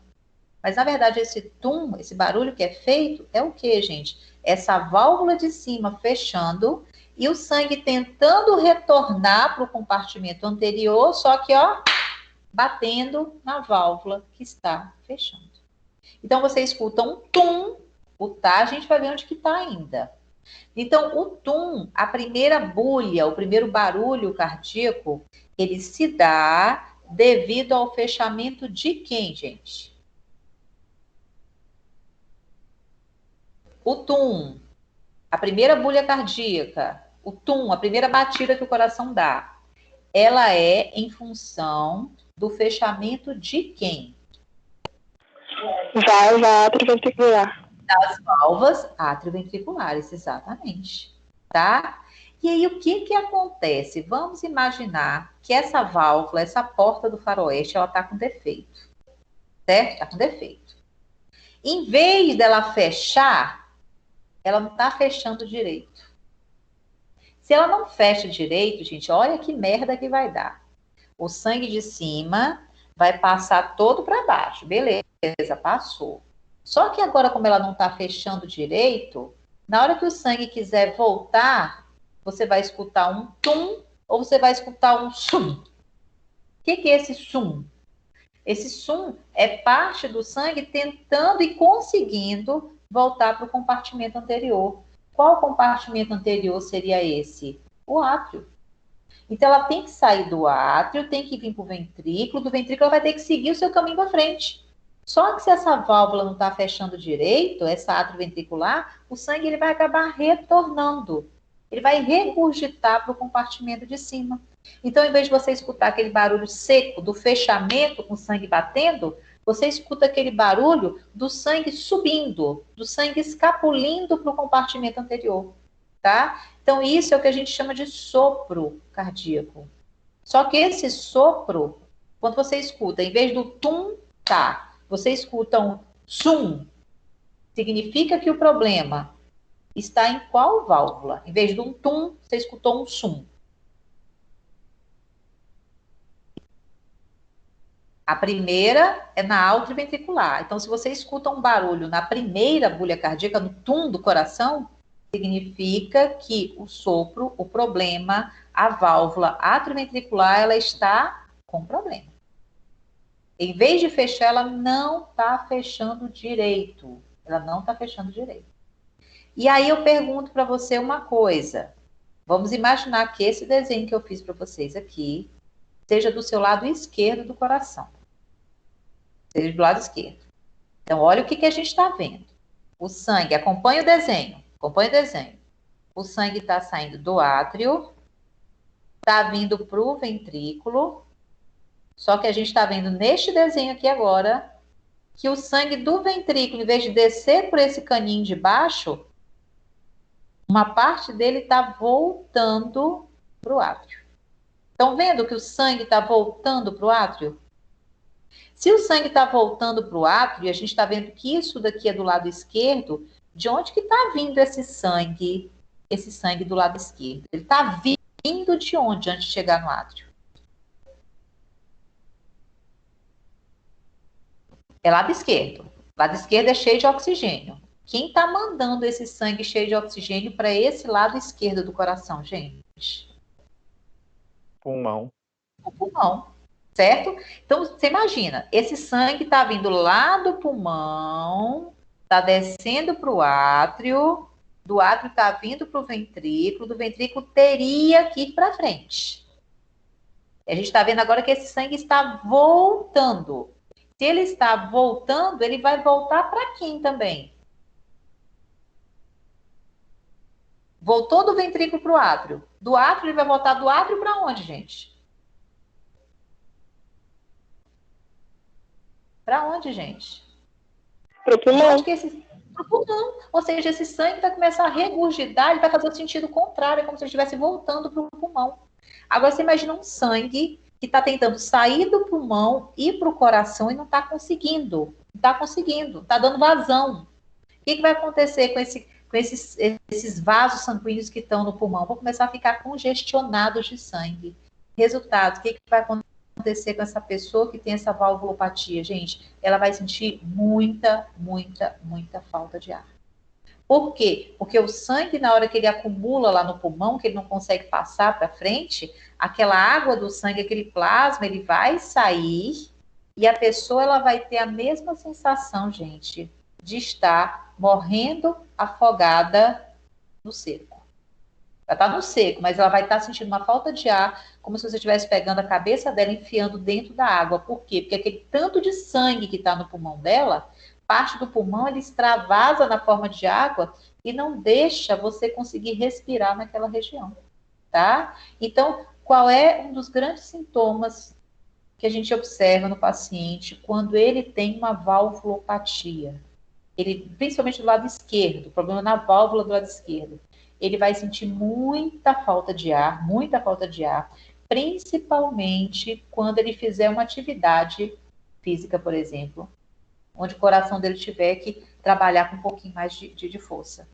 Mas, na verdade, esse tum, esse barulho que é feito, é o quê, gente? Essa válvula de cima fechando e o sangue tentando retornar para o compartimento anterior, só que, ó, batendo na válvula que está fechando. Então, você escuta um tum, o tá, a gente vai ver onde que está ainda. Então, o tum, a primeira bulha, o primeiro barulho cardíaco, ele se dá devido ao fechamento de quem, gente? O tum, a primeira bulha cardíaca, o tum, a primeira batida que o coração dá, ela é em função do fechamento de quem? Válvula atrioventricular. Das válvulas atrioventriculares, exatamente. Tá? E aí, o que acontece? Vamos imaginar que essa válvula, essa porta do faroeste, ela está com defeito. Certo? Está com defeito. Em vez dela fechar, ela não está fechando direito. Se ela não fecha direito, gente, olha que merda que vai dar. O sangue de cima vai passar todo para baixo. Beleza, passou. Só que agora, como ela não está fechando direito, na hora que o sangue quiser voltar, você vai escutar um tum ou você vai escutar um sum. O que é esse sum? Esse sum é parte do sangue tentando e conseguindo voltar para o compartimento anterior. Qual compartimento anterior seria esse? O átrio. Então, ela tem que sair do átrio, tem que vir para o ventrículo, do ventrículo ela vai ter que seguir o seu caminho para frente. Só que se essa válvula não está fechando direito, essa atrioventricular, o sangue ele vai acabar retornando. Ele vai regurgitar para o compartimento de cima. Então, em vez de você escutar aquele barulho seco do fechamento com o sangue batendo, você escuta aquele barulho do sangue subindo, do sangue escapulindo para o compartimento anterior, tá? Então, isso é o que a gente chama de sopro cardíaco. Só que esse sopro, quando você escuta, em vez do tum, tá, você escuta um sum, significa que o problema está em qual válvula? Em vez de um tum, você escutou um sum. A primeira é na atrioventricular. Então, se você escuta um barulho na primeira bulha cardíaca, no tum do coração, significa que o sopro, o problema, a válvula atrioventricular, ela está com problema. Em vez de fechar, ela não está fechando direito. Ela não está fechando direito. E aí eu pergunto para você uma coisa. Vamos imaginar que esse desenho que eu fiz para vocês aqui seja do seu lado esquerdo do coração. Seja do lado esquerdo. Então, olha o que a gente está vendo. O sangue, acompanha o desenho. Acompanha o desenho. O sangue está saindo do átrio, está vindo para o ventrículo. Só que a gente está vendo neste desenho aqui agora que o sangue do ventrículo, em vez de descer por esse caninho de baixo, uma parte dele está voltando para o átrio. Estão vendo que o sangue está voltando para o átrio? Se o sangue está voltando para o átrio, e a gente está vendo que isso daqui é do lado esquerdo, de onde que está vindo esse sangue do lado esquerdo? Ele está vindo de onde antes de chegar no átrio? É lado esquerdo. Lado esquerdo é cheio de oxigênio. Quem está mandando esse sangue cheio de oxigênio para esse lado esquerdo do coração, gente? Pulmão. O pulmão, certo? Então, você imagina, esse sangue está vindo lá do pulmão, está descendo para o átrio, do átrio está vindo para o ventrículo, do ventrículo teria que ir para frente. E a gente está vendo agora que esse sangue está voltando. Se ele está voltando, ele vai voltar para quem também? Voltou do ventrículo para o átrio. Do átrio, ele vai voltar do átrio para onde, gente? Para onde, gente? Pro pulmão. Pro pulmão. Ou seja, esse sangue vai começar a regurgitar, ele vai fazer o sentido contrário, é como se ele estivesse voltando para o pulmão. Agora, você imagina um sangue que está tentando sair do pulmão, ir para o coração e não está conseguindo. Não está conseguindo, está dando vazão. que vai acontecer com esses vasos sanguíneos que estão no pulmão? Vão começar a ficar congestionados de sangue. Resultado, o que vai acontecer com essa pessoa que tem essa valvulopatia, gente? Ela vai sentir muita, muita, muita falta de ar. Por quê? Porque o sangue, na hora que ele acumula lá no pulmão, que ele não consegue passar para frente, aquela água do sangue, aquele plasma, ele vai sair e a pessoa ela vai ter a mesma sensação, gente, de estar morrendo afogada no seco. Ela está no seco, mas ela vai estar sentindo uma falta de ar, como se você estivesse pegando a cabeça dela e enfiando dentro da água. Por quê? Porque aquele tanto de sangue que está no pulmão dela, parte do pulmão, ele extravasa na forma de água e não deixa você conseguir respirar naquela região, tá? Então, qual é um dos grandes sintomas que a gente observa no paciente quando ele tem uma valvulopatia? Ele, principalmente do lado esquerdo, problema na válvula do lado esquerdo. Ele vai sentir muita falta de ar, principalmente quando ele fizer uma atividade física, por exemplo, onde o coração dele tiver que trabalhar com um pouquinho mais de força.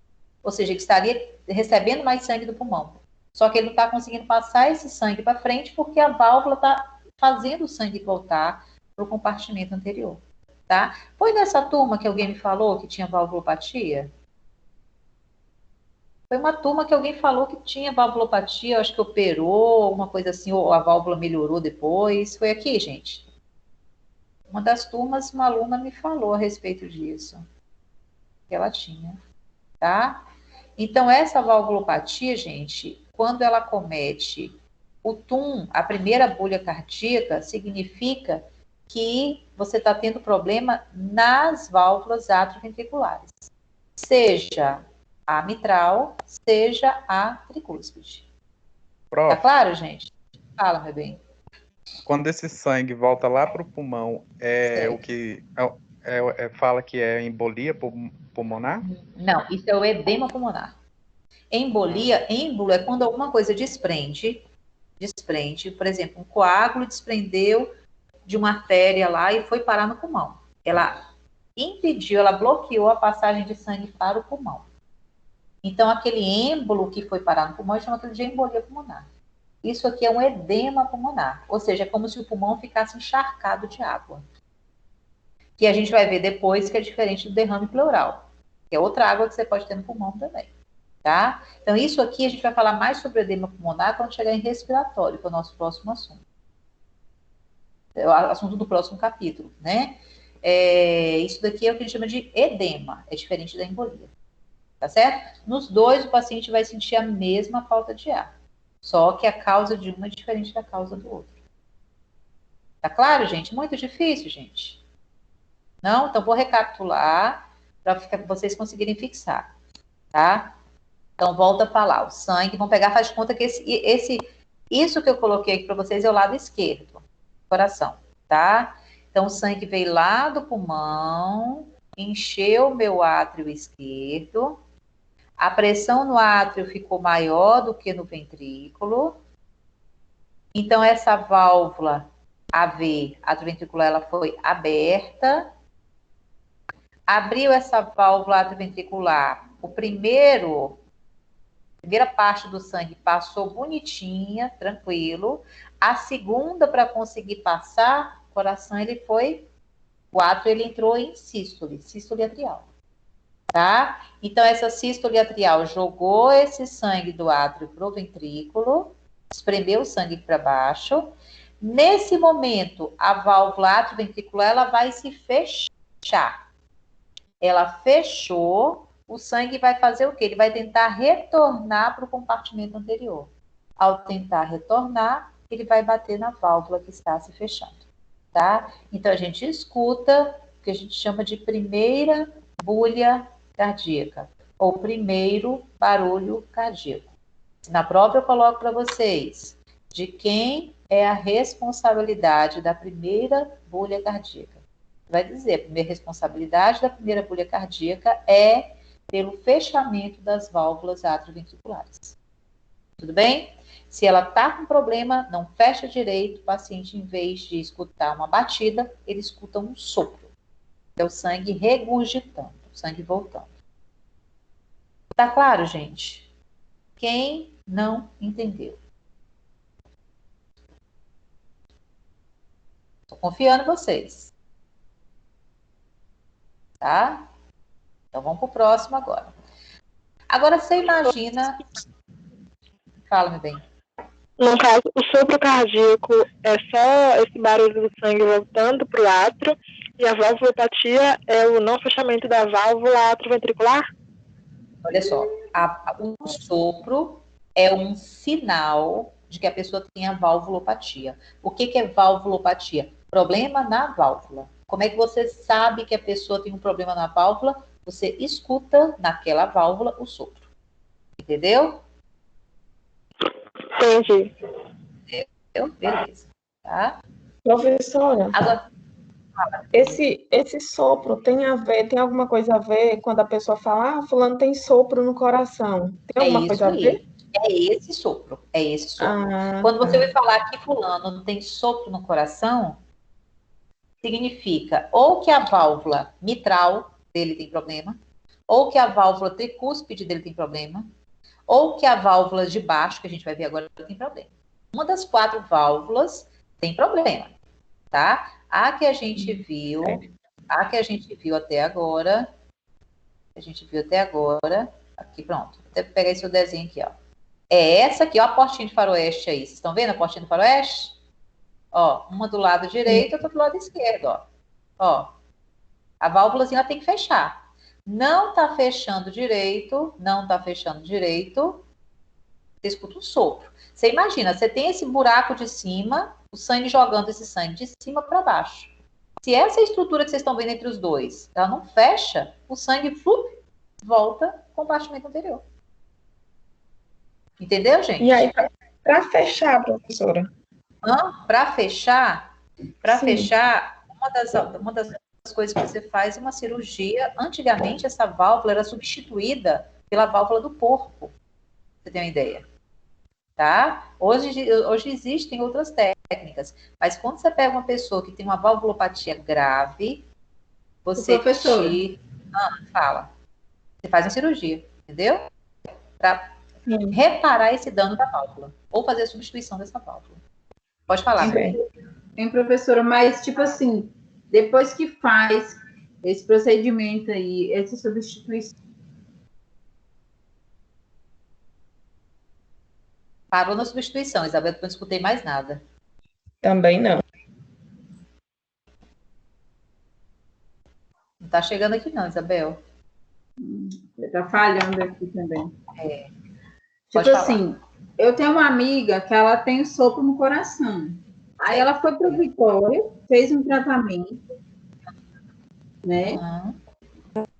Ou seja, ele estaria recebendo mais sangue do pulmão. Só que ele não está conseguindo passar esse sangue para frente porque a válvula está fazendo o sangue voltar para o compartimento anterior. Tá? Foi nessa turma que alguém me falou que tinha valvulopatia? Foi uma turma que alguém falou que tinha valvulopatia, acho que operou, alguma coisa assim, ou a válvula melhorou depois. Foi aqui, gente? Uma das turmas, uma aluna me falou a respeito disso, que ela tinha, tá? Então, essa valvulopatia, gente, quando ela comete o TUM, a primeira bolha cardíaca, significa que você está tendo problema nas válvulas atrioventriculares, seja a mitral, seja a tricúspide. Tá claro, gente? Fala, meu bem. Quando esse sangue volta lá para o pulmão, o que fala que é embolia pulmonar? Não, isso é o edema pulmonar. Êmbolo é quando alguma coisa desprende, por exemplo, um coágulo desprendeu de uma artéria lá e foi parar no pulmão. Ela impediu, ela bloqueou a passagem de sangue para o pulmão. Então, aquele êmbolo que foi parar no pulmão, chama de embolia pulmonar. Isso aqui é um edema pulmonar, ou seja, é como se o pulmão ficasse encharcado de água. Que a gente vai ver depois que é diferente do derrame pleural, que é outra água que você pode ter no pulmão também, tá? Então, isso aqui a gente vai falar mais sobre edema pulmonar quando chegar em respiratório, que é o nosso próximo assunto. É o assunto do próximo capítulo, né? Isso daqui é o que a gente chama de edema, é diferente da embolia, tá certo? Nos dois, o paciente vai sentir a mesma falta de ar. Só que a causa de uma é diferente da causa do outro. Tá claro, gente? Muito difícil, gente. Não? Então, vou recapitular para vocês conseguirem fixar, tá? Então, volta a falar. O sangue, vamos pegar, faz de conta que isso que eu coloquei aqui para vocês é o lado esquerdo, coração, tá? Então, o sangue veio lá do pulmão, encheu o meu átrio esquerdo, a pressão no átrio ficou maior do que no ventrículo. Então, essa válvula AV, atrioventricular, ela foi aberta. Abriu essa válvula atrioventricular. A primeira parte do sangue passou bonitinha, tranquilo. A segunda, para conseguir passar, o coração, o átrio, ele entrou em sístole atrial. Tá? Então, essa sístole atrial jogou esse sangue do átrio para o ventrículo, espremeu o sangue para baixo. Nesse momento, a válvula atrioventricular, ela vai se fechar. Ela fechou, o sangue vai fazer o quê? Ele vai tentar retornar para o compartimento anterior. Ao tentar retornar, ele vai bater na válvula que está se fechando, tá? Então, a gente escuta o que a gente chama de primeira bulha cardíaca, ou primeiro barulho cardíaco. Na prova eu coloco para vocês de quem é a responsabilidade da primeira bulha cardíaca. Vai dizer, a primeira responsabilidade da primeira bulha cardíaca é pelo fechamento das válvulas atrioventriculares. Tudo bem? Se ela está com problema, não fecha direito, o paciente, em vez de escutar uma batida, ele escuta um sopro. É o sangue regurgitando, o sangue voltando. Tá claro, gente? Quem não entendeu? Estou confiando em vocês. Tá? Então, vamos para o próximo agora. Agora, você imagina... Fala-me bem. No caso, o sopro cardíaco é só esse barulho do sangue voltando para o átrio, e a valvulopatia é o não fechamento da válvula atrioventricular? Olha só, o sopro é um sinal de que a pessoa tem a valvulopatia. O que é valvulopatia? Problema na válvula. Como é que você sabe que a pessoa tem um problema na válvula? Você escuta naquela válvula o sopro. Entendeu? Entendi. Entendeu? Beleza. Tá? Professora, Agora, esse sopro tem alguma coisa a ver quando a pessoa fala, fulano tem sopro no coração? Tem alguma coisa a ver? É esse sopro. É esse sopro. Quando você vai falar que fulano tem sopro no coração, significa ou que a válvula mitral dele tem problema, ou que a válvula tricúspide dele tem problema, ou que a válvula de baixo, que a gente vai ver agora, tem problema. Uma das 4 válvulas tem problema, tá? A que a gente viu até agora, aqui pronto, vou até pegar esse desenho aqui, ó. É essa aqui, ó, a portinha de faroeste aí. Vocês estão vendo a portinha de faroeste? Ó, uma do lado direito, outra do lado esquerdo, ó. Ó, a válvulazinha ela tem que fechar. Não tá fechando direito, você escuta um sopro. Você imagina, você tem esse buraco de cima, o sangue jogando esse sangue de cima para baixo. Se essa estrutura que vocês estão vendo entre os dois, ela não fecha, o sangue volta com o batimento anterior. Entendeu, gente? E aí, para fechar, professora? Para fechar, uma das coisas que você faz é uma cirurgia. Antigamente, essa válvula era substituída pela válvula do porco. Você tem uma ideia? Tá? Hoje existem outras técnicas, mas quando você pega uma pessoa que tem uma valvulopatia grave, você fala. Você faz uma cirurgia, entendeu? Para reparar esse dano da válvula, ou fazer a substituição dessa válvula. Pode falar. Bem, professora, mas tipo assim, depois que faz esse procedimento aí, essa substituição, parou na substituição, Isabel, não escutei mais nada. Também não. Não tá chegando aqui não, Isabel. Tá falhando aqui também. Pode Tipo falar. assim, eu tenho uma amiga que ela tem sopro no coração. Aí ela foi para o Vitória, fez um tratamento, né?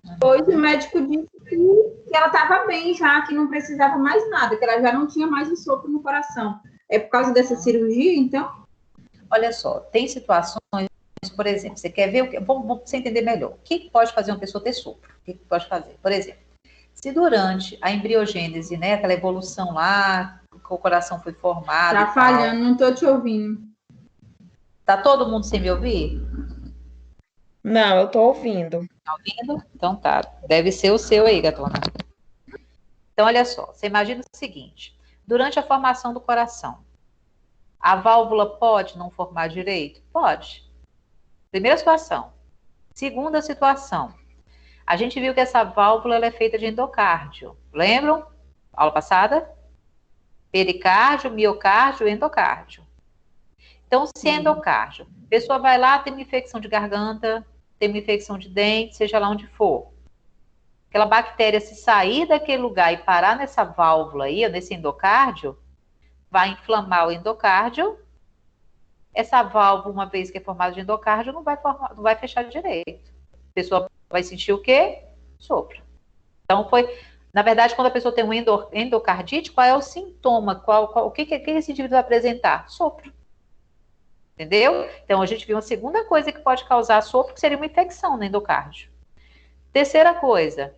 Depois o médico disse que ela estava bem já, que não precisava mais nada, que ela já não tinha mais o sopro no coração. É por causa dessa cirurgia, então? Olha só, tem situações, por exemplo, você quer ver, vamos você entender melhor. O que pode fazer uma pessoa ter sopro? O que pode fazer? Por exemplo, se durante a embriogênese, né, aquela evolução lá, que o coração foi formado... Tá falhando, não estou te ouvindo. Tá todo mundo sem me ouvir? Não, eu tô ouvindo. Tá ouvindo? Então tá. Deve ser o seu aí, gatona. Então, olha só. Você imagina o seguinte. Durante a formação do coração, a válvula pode não formar direito? Pode. Primeira situação. Segunda situação. A gente viu que essa válvula ela é feita de endocárdio. Lembram? Aula passada? Pericárdio, miocárdio e endocárdio. Então, se é endocárdio, a pessoa vai lá, tem uma infecção de garganta, tem uma infecção de dente, seja lá onde for. Aquela bactéria, se sair daquele lugar e parar nessa válvula aí, nesse endocárdio, vai inflamar o endocárdio. Essa válvula, uma vez que é formada de endocárdio, não vai fechar direito. A pessoa vai sentir o quê? Sopro. Então, na verdade, quando a pessoa tem um endocardite, qual é o sintoma? O que esse indivíduo vai apresentar? Sopro. Entendeu? Então, a gente viu uma segunda coisa que pode causar sopro, que seria uma infecção no endocárdio. Terceira coisa,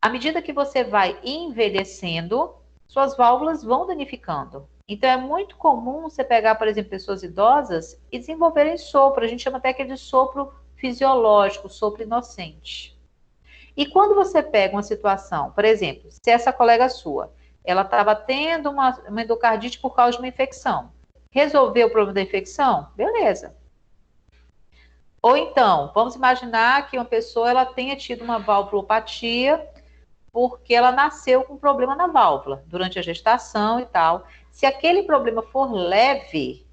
à medida que você vai envelhecendo, suas válvulas vão danificando. Então, é muito comum você pegar, por exemplo, pessoas idosas e desenvolverem sopro. A gente chama até aquele de sopro fisiológico, sopro inocente. E quando você pega uma situação, por exemplo, se essa colega sua, ela estava tendo uma endocardite por causa de uma infecção, resolveu o problema da infecção? Beleza. Ou então, vamos imaginar que uma pessoa ela tenha tido uma valvulopatia porque ela nasceu com problema na válvula durante a gestação e tal. Se aquele problema for leve,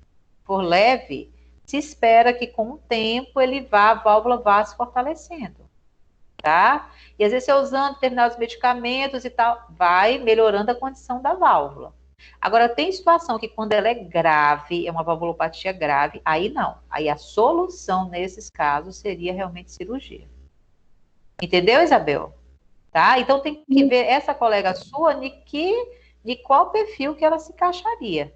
se espera que com o tempo a válvula vá se fortalecendo, tá? E às vezes você usando determinados medicamentos e tal, vai melhorando a condição da válvula. Agora, tem situação que quando ela é grave, é uma valvulopatia grave, aí não. Aí a solução nesses casos seria realmente cirurgia. Entendeu, Isabel? Tá? Então tem que ver essa colega sua de qual perfil que ela se encaixaria.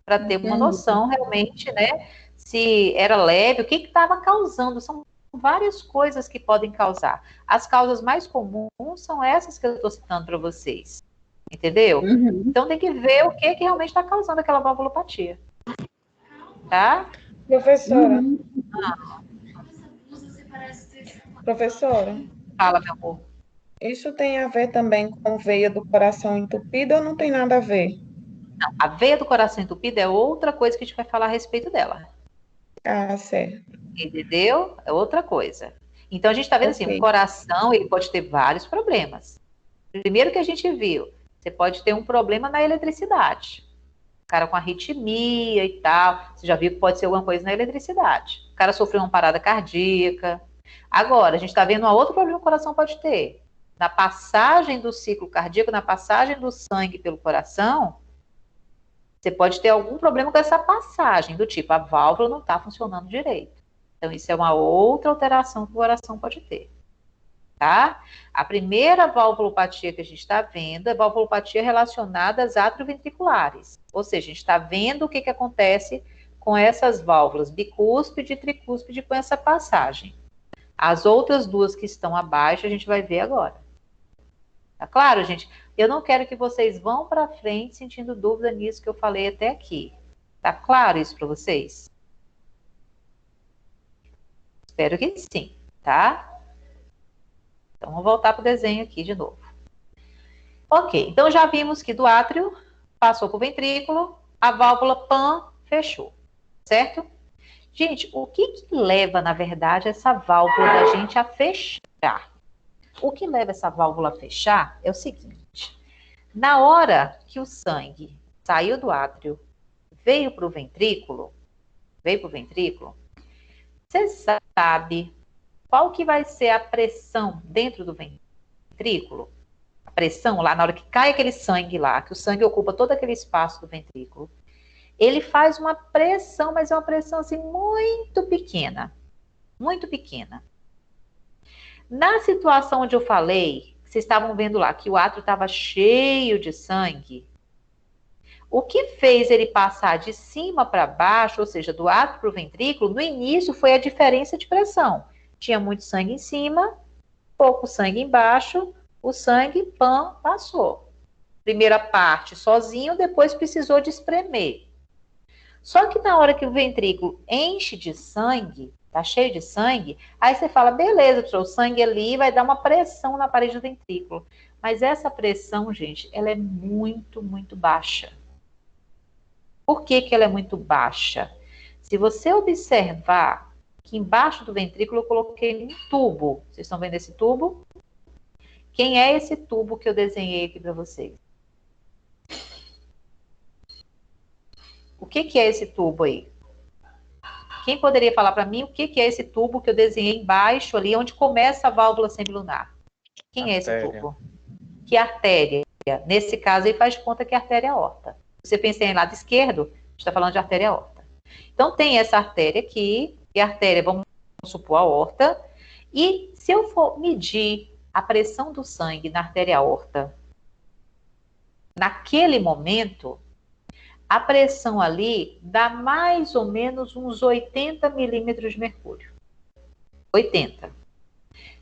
Para ter uma noção realmente, né? Se era leve, o que estava causando. São várias coisas que podem causar. As causas mais comuns são essas que eu estou citando para vocês. Entendeu? Então tem que ver o que realmente está causando aquela valvulopatia. Tá? Professora. Professora. Fala, meu amor. Isso tem a ver também com veia do coração entupida ou não tem nada a ver? Não, a veia do coração entupida é outra coisa que a gente vai falar a respeito dela. Ah, certo. Entendeu? É outra coisa. Então a gente está vendo assim, o coração ele pode ter vários problemas. Primeiro que a gente viu, você pode ter um problema na eletricidade. O cara com arritmia e tal, você já viu que pode ser alguma coisa na eletricidade. O cara sofreu uma parada cardíaca. Agora, a gente está vendo um outro problema que o coração pode ter. Na passagem do ciclo cardíaco, na passagem do sangue pelo coração, você pode ter algum problema com essa passagem, do tipo, a válvula não está funcionando direito. Então, isso é uma outra alteração que o coração pode ter. Tá? A primeira valvulopatia que a gente está vendo é valvulopatia relacionada às atrioventriculares. Ou seja, a gente está vendo o que acontece com essas válvulas bicúspide e tricúspide com essa passagem. As outras duas que estão abaixo, a gente vai ver agora. Tá claro, gente? Eu não quero que vocês vão para frente sentindo dúvida nisso que eu falei até aqui. Tá claro isso para vocês? Espero que sim, tá? Então, vamos voltar para o desenho aqui de novo. Ok, então já vimos que do átrio passou para o ventrículo, a válvula PAN fechou, certo? Gente, o que leva, na verdade, essa válvula da gente a fechar? O que leva essa válvula a fechar é o seguinte. Na hora que o sangue saiu do átrio, veio para o ventrículo, você sabe qual que vai ser a pressão dentro do ventrículo? A pressão lá, na hora que cai aquele sangue lá, que o sangue ocupa todo aquele espaço do ventrículo, ele faz uma pressão, mas é uma pressão assim muito pequena. Muito pequena. Na situação onde eu falei, vocês estavam vendo lá que o átrio estava cheio de sangue, o que fez ele passar de cima para baixo, ou seja, do átrio para o ventrículo, no início foi a diferença de pressão. Tinha muito sangue em cima, pouco sangue embaixo, o sangue, pã, passou. Primeira parte sozinho, depois precisou de espremer. Só que na hora que o ventrículo enche de sangue, tá cheio de sangue, aí você fala, beleza, o sangue ali vai dar uma pressão na parede do ventrículo. Mas essa pressão, gente, ela é muito, muito baixa. Por que que ela é muito baixa? Se você observar que embaixo do ventrículo eu coloquei um tubo. Vocês estão vendo esse tubo? Quem é esse tubo que eu desenhei aqui para vocês? O que é esse tubo aí? Quem poderia falar para mim o que é esse tubo que eu desenhei embaixo ali, onde começa a válvula semilunar? Quem é esse tubo? Que artéria? Nesse caso aí faz de conta que é a artéria aorta. Você pensa em lado esquerdo, a gente está falando de artéria aorta. Então tem essa artéria aqui, e a artéria, vamos supor, a aorta, e se eu for medir a pressão do sangue na artéria aorta, naquele momento, a pressão ali dá mais ou menos uns 80 milímetros de mercúrio. 80.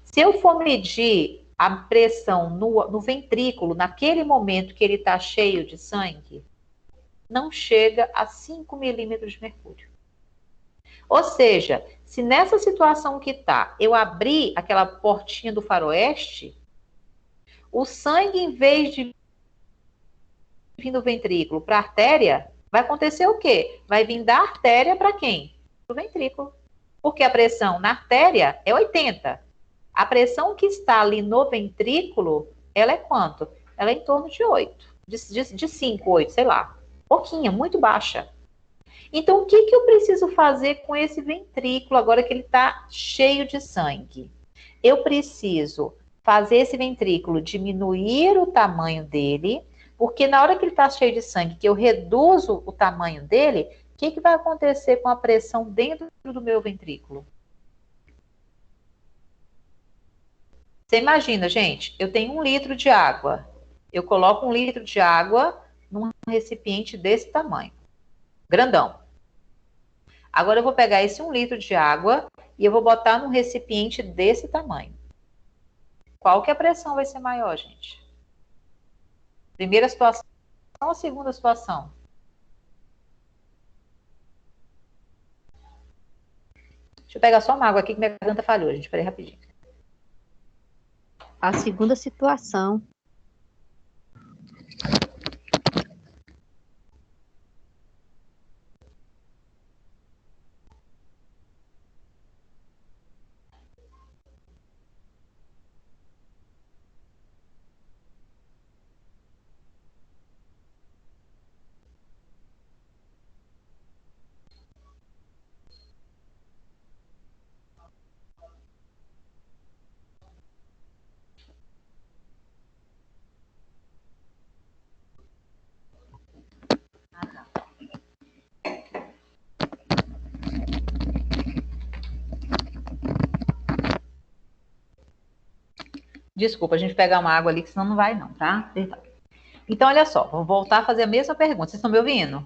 Se eu for medir a pressão no ventrículo, naquele momento que ele está cheio de sangue, não chega a 5 milímetros de mercúrio. Ou seja, se nessa situação que tá, eu abrir aquela portinha do faroeste, o sangue, em vez de vir do ventrículo para a artéria, vai acontecer o quê? Vai vir da artéria para quem? Para o ventrículo. Porque a pressão na artéria é 80. A pressão que está ali no ventrículo, ela é quanto? Ela é em torno de 8. De 5, 8, sei lá. Pouquinha, muito baixa. Então, o que eu preciso fazer com esse ventrículo agora que ele está cheio de sangue? Eu preciso fazer esse ventrículo diminuir o tamanho dele, porque na hora que ele está cheio de sangue, que eu reduzo o tamanho dele, o que vai acontecer com a pressão dentro do meu ventrículo? Você imagina, gente, eu tenho 1 litro de água. Eu coloco 1 litro de água num recipiente desse tamanho. Grandão. Agora eu vou pegar esse 1 litro de água e eu vou botar num recipiente desse tamanho. Qual que a pressão vai ser maior, gente? Primeira situação ou segunda situação? Deixa eu pegar só uma água aqui que minha garganta falhou, gente. Peraí, rapidinho. A segunda situação. Desculpa, a gente pegar uma água ali, que senão não vai não, tá? Então, olha só, vou voltar a fazer a mesma pergunta. Vocês estão me ouvindo?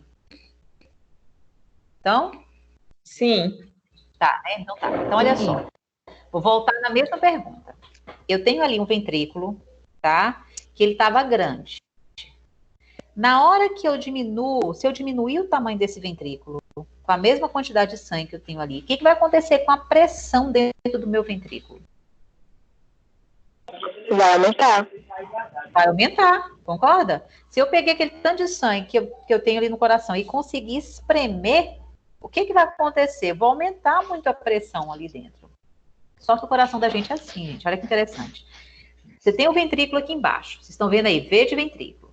Então? Sim. Tá, né? Então tá. Então, olha só. Vou voltar na mesma pergunta. Eu tenho ali um ventrículo, tá? Que ele estava grande. Na hora que eu diminuo, se eu diminuir o tamanho desse ventrículo, com a mesma quantidade de sangue que eu tenho ali, o que vai acontecer com a pressão dentro do meu ventrículo? Vai aumentar. Vai aumentar, concorda? Se eu peguei aquele tanto de sangue que eu tenho ali no coração e conseguir espremer, o que vai acontecer? Vou aumentar muito a pressão ali dentro. Só que o coração da gente é assim, gente. Olha que interessante. Você tem o ventrículo aqui embaixo. Vocês estão vendo aí? V de ventrículo.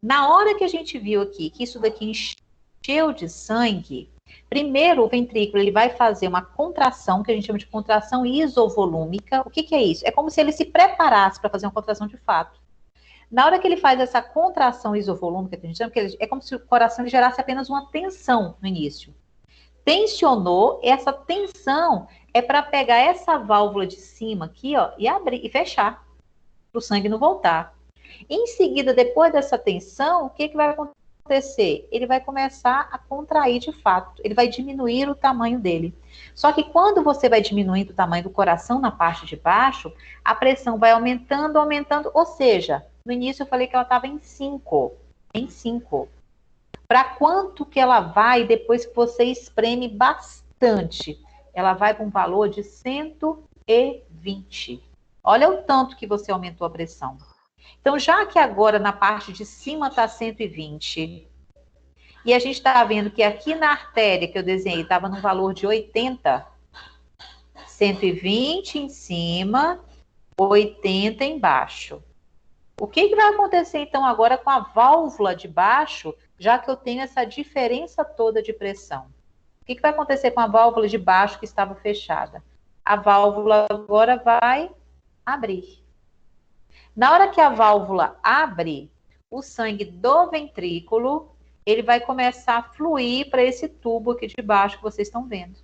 Na hora que a gente viu aqui que isso daqui encheu de sangue, primeiro o ventrículo ele vai fazer uma contração, que a gente chama de contração isovolúmica. O que é isso? É como se ele se preparasse para fazer uma contração de fato. Na hora que ele faz essa contração isovolúmica, que a gente chama, é como se o coração ele gerasse apenas uma tensão no início. Tensionou, essa tensão é para pegar essa válvula de cima aqui, ó, e abrir e fechar, para o sangue não voltar. Em seguida, depois dessa tensão, o que vai acontecer? Ele vai começar a contrair de fato, ele vai diminuir o tamanho dele. Só que quando você vai diminuindo o tamanho do coração na parte de baixo, a pressão vai aumentando, aumentando, ou seja, no início eu falei que ela estava em 5. Em 5. Para quanto que ela vai depois que você espreme bastante? Ela vai para um valor de 120. Olha o tanto que você aumentou a pressão. Então, já que agora na parte de cima está 120, e a gente está vendo que aqui na artéria que eu desenhei estava no valor de 80, 120 em cima, 80 embaixo. O que vai acontecer então agora com a válvula de baixo, já que eu tenho essa diferença toda de pressão? O que vai acontecer com a válvula de baixo que estava fechada? A válvula agora vai abrir. Na hora que a válvula abre, o sangue do ventrículo, ele vai começar a fluir para esse tubo aqui de baixo que vocês estão vendo.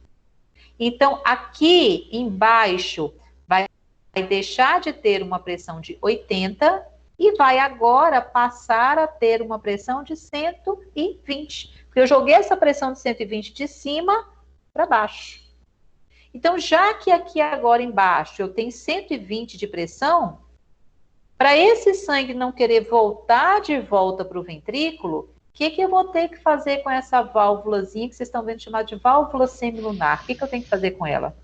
Então, aqui embaixo, vai deixar de ter uma pressão de 80 e vai agora passar a ter uma pressão de 120. Porque eu joguei essa pressão de 120 de cima para baixo. Então, já que aqui agora embaixo eu tenho 120 de pressão, para esse sangue não querer voltar de volta para o ventrículo, que eu vou ter que fazer com essa válvulazinha que vocês estão vendo chamada de válvula semilunar? O que eu tenho que fazer com ela?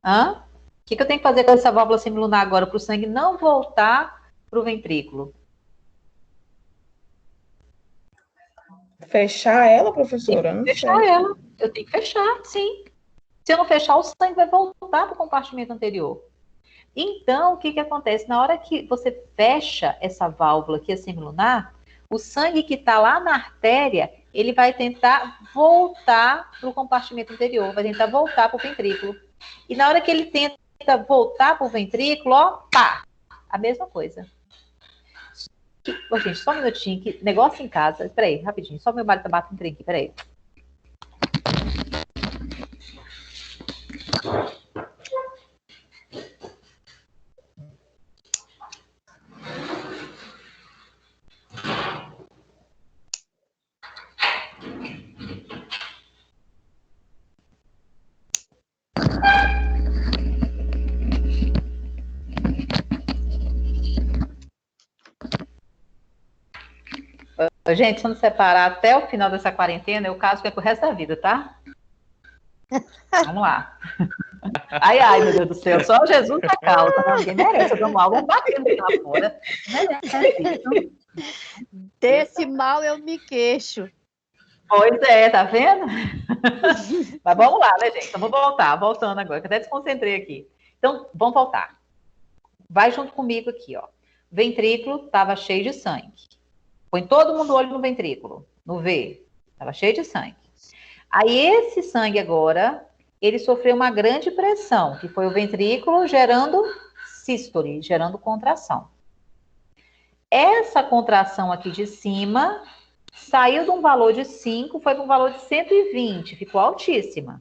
Hã? O que eu tenho que fazer com essa válvula semilunar agora para o sangue não voltar para o ventrículo? Fechar ela, professora? Não fechar sei. Ela. Eu tenho que fechar, sim. Se eu não fechar, o sangue vai voltar para o compartimento anterior. Então, o que acontece? Na hora que você fecha essa válvula aqui, a semilunar, o sangue que está lá na artéria, ele vai tentar voltar para o compartimento anterior, vai tentar voltar para o ventrículo. E na hora que ele tenta voltar para o ventrículo, ó, pá, a mesma coisa. Ô, gente, só um minutinho, que negócio em casa. Peraí, rapidinho, só meu marido tá batendo trem aqui, peraí. Gente, se não separar até o final dessa quarentena, o caso é pro resto da vida, tá? Vamos lá. Ai, ai, meu Deus do céu, só Jesus na causa, né? Ninguém merece, eu dou mal, vamos batendo aqui lá fora. Merece. Desse mal eu me queixo. Pois é, tá vendo? Mas vamos lá, né, gente? Então, vamos voltar, voltando agora, que eu até desconcentrei aqui. Então, vamos voltar. Vai junto comigo aqui, ó. O ventrículo estava cheio de sangue. Põe todo mundo o olho no ventrículo, no V. Estava cheio de sangue. Aí, esse sangue agora, ele sofreu uma grande pressão, que foi o ventrículo gerando sístole, gerando contração. Essa contração aqui de cima saiu de um valor de 5, foi para um valor de 120, ficou altíssima.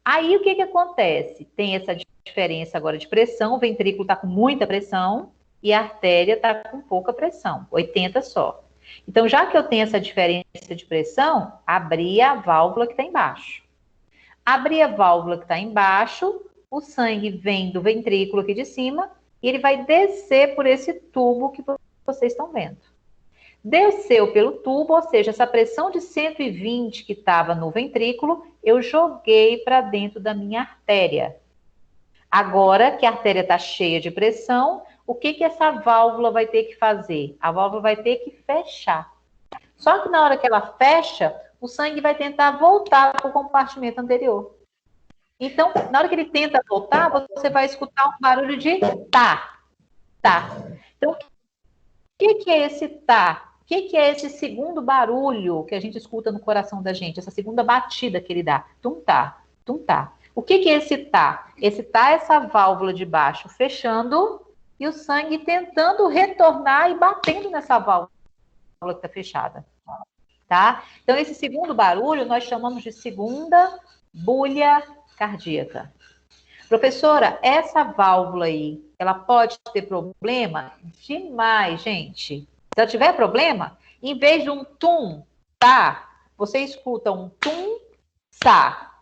Aí, o que acontece? Tem essa diferença agora de pressão, o ventrículo está com muita pressão, e a artéria está com pouca pressão, 80 só. Então, já que eu tenho essa diferença de pressão, abri a válvula que está embaixo. Abri a válvula que está embaixo, o sangue vem do ventrículo aqui de cima, e ele vai descer por esse tubo que vocês estão vendo. Desceu pelo tubo, ou seja, essa pressão de 120 que estava no ventrículo, eu joguei para dentro da minha artéria. Agora que a artéria está cheia de pressão, o que essa válvula vai ter que fazer? A válvula vai ter que fechar. Só que na hora que ela fecha, o sangue vai tentar voltar para o compartimento anterior. Então, na hora que ele tenta voltar, você vai escutar um barulho de tá, tá. Então, o que é esse tá? O que é esse segundo barulho que a gente escuta no coração da gente? Essa segunda batida que ele dá? Tum tá, tum tá. O que é esse tá? Esse tá é essa válvula de baixo fechando e o sangue tentando retornar e batendo nessa válvula que está fechada. Tá? Então, esse segundo barulho nós chamamos de segunda bulha cardíaca. Professora, essa válvula aí, ela pode ter problema? Demais, gente. Se ela tiver problema, em vez de um tum, tá, você escuta um tum, sa.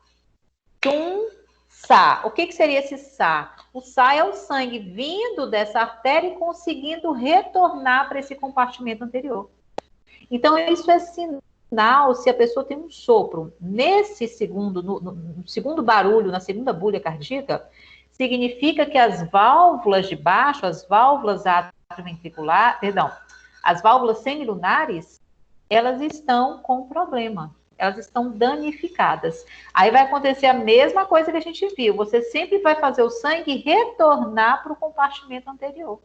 Tum, sa. O que seria esse sa? O sa é o sangue vindo dessa artéria e conseguindo retornar para esse compartimento anterior. Então, isso é sinal, se a pessoa tem um sopro nesse segundo, no segundo barulho, na segunda bulha cardíaca, significa que as válvulas de baixo, as válvulas atrioventricular, perdão, as válvulas semilunares, elas estão com problema, elas estão danificadas. Aí vai acontecer a mesma coisa que a gente viu, você sempre vai fazer o sangue retornar para o compartimento anterior.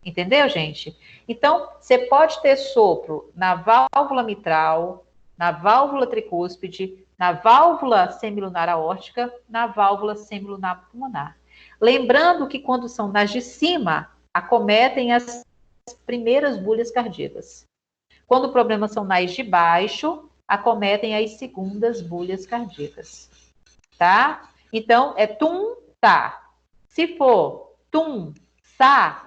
Entendeu, gente? Então, você pode ter sopro na válvula mitral, na válvula tricúspide, na válvula semilunar aórtica, na válvula semilunar pulmonar. Lembrando que quando são nas de cima, acometem as primeiras bulhas cardíacas. Quando o problema são nas de baixo, acometem as segundas bulhas cardíacas. Tá? Então, é tum, tá. Se for tum, sa,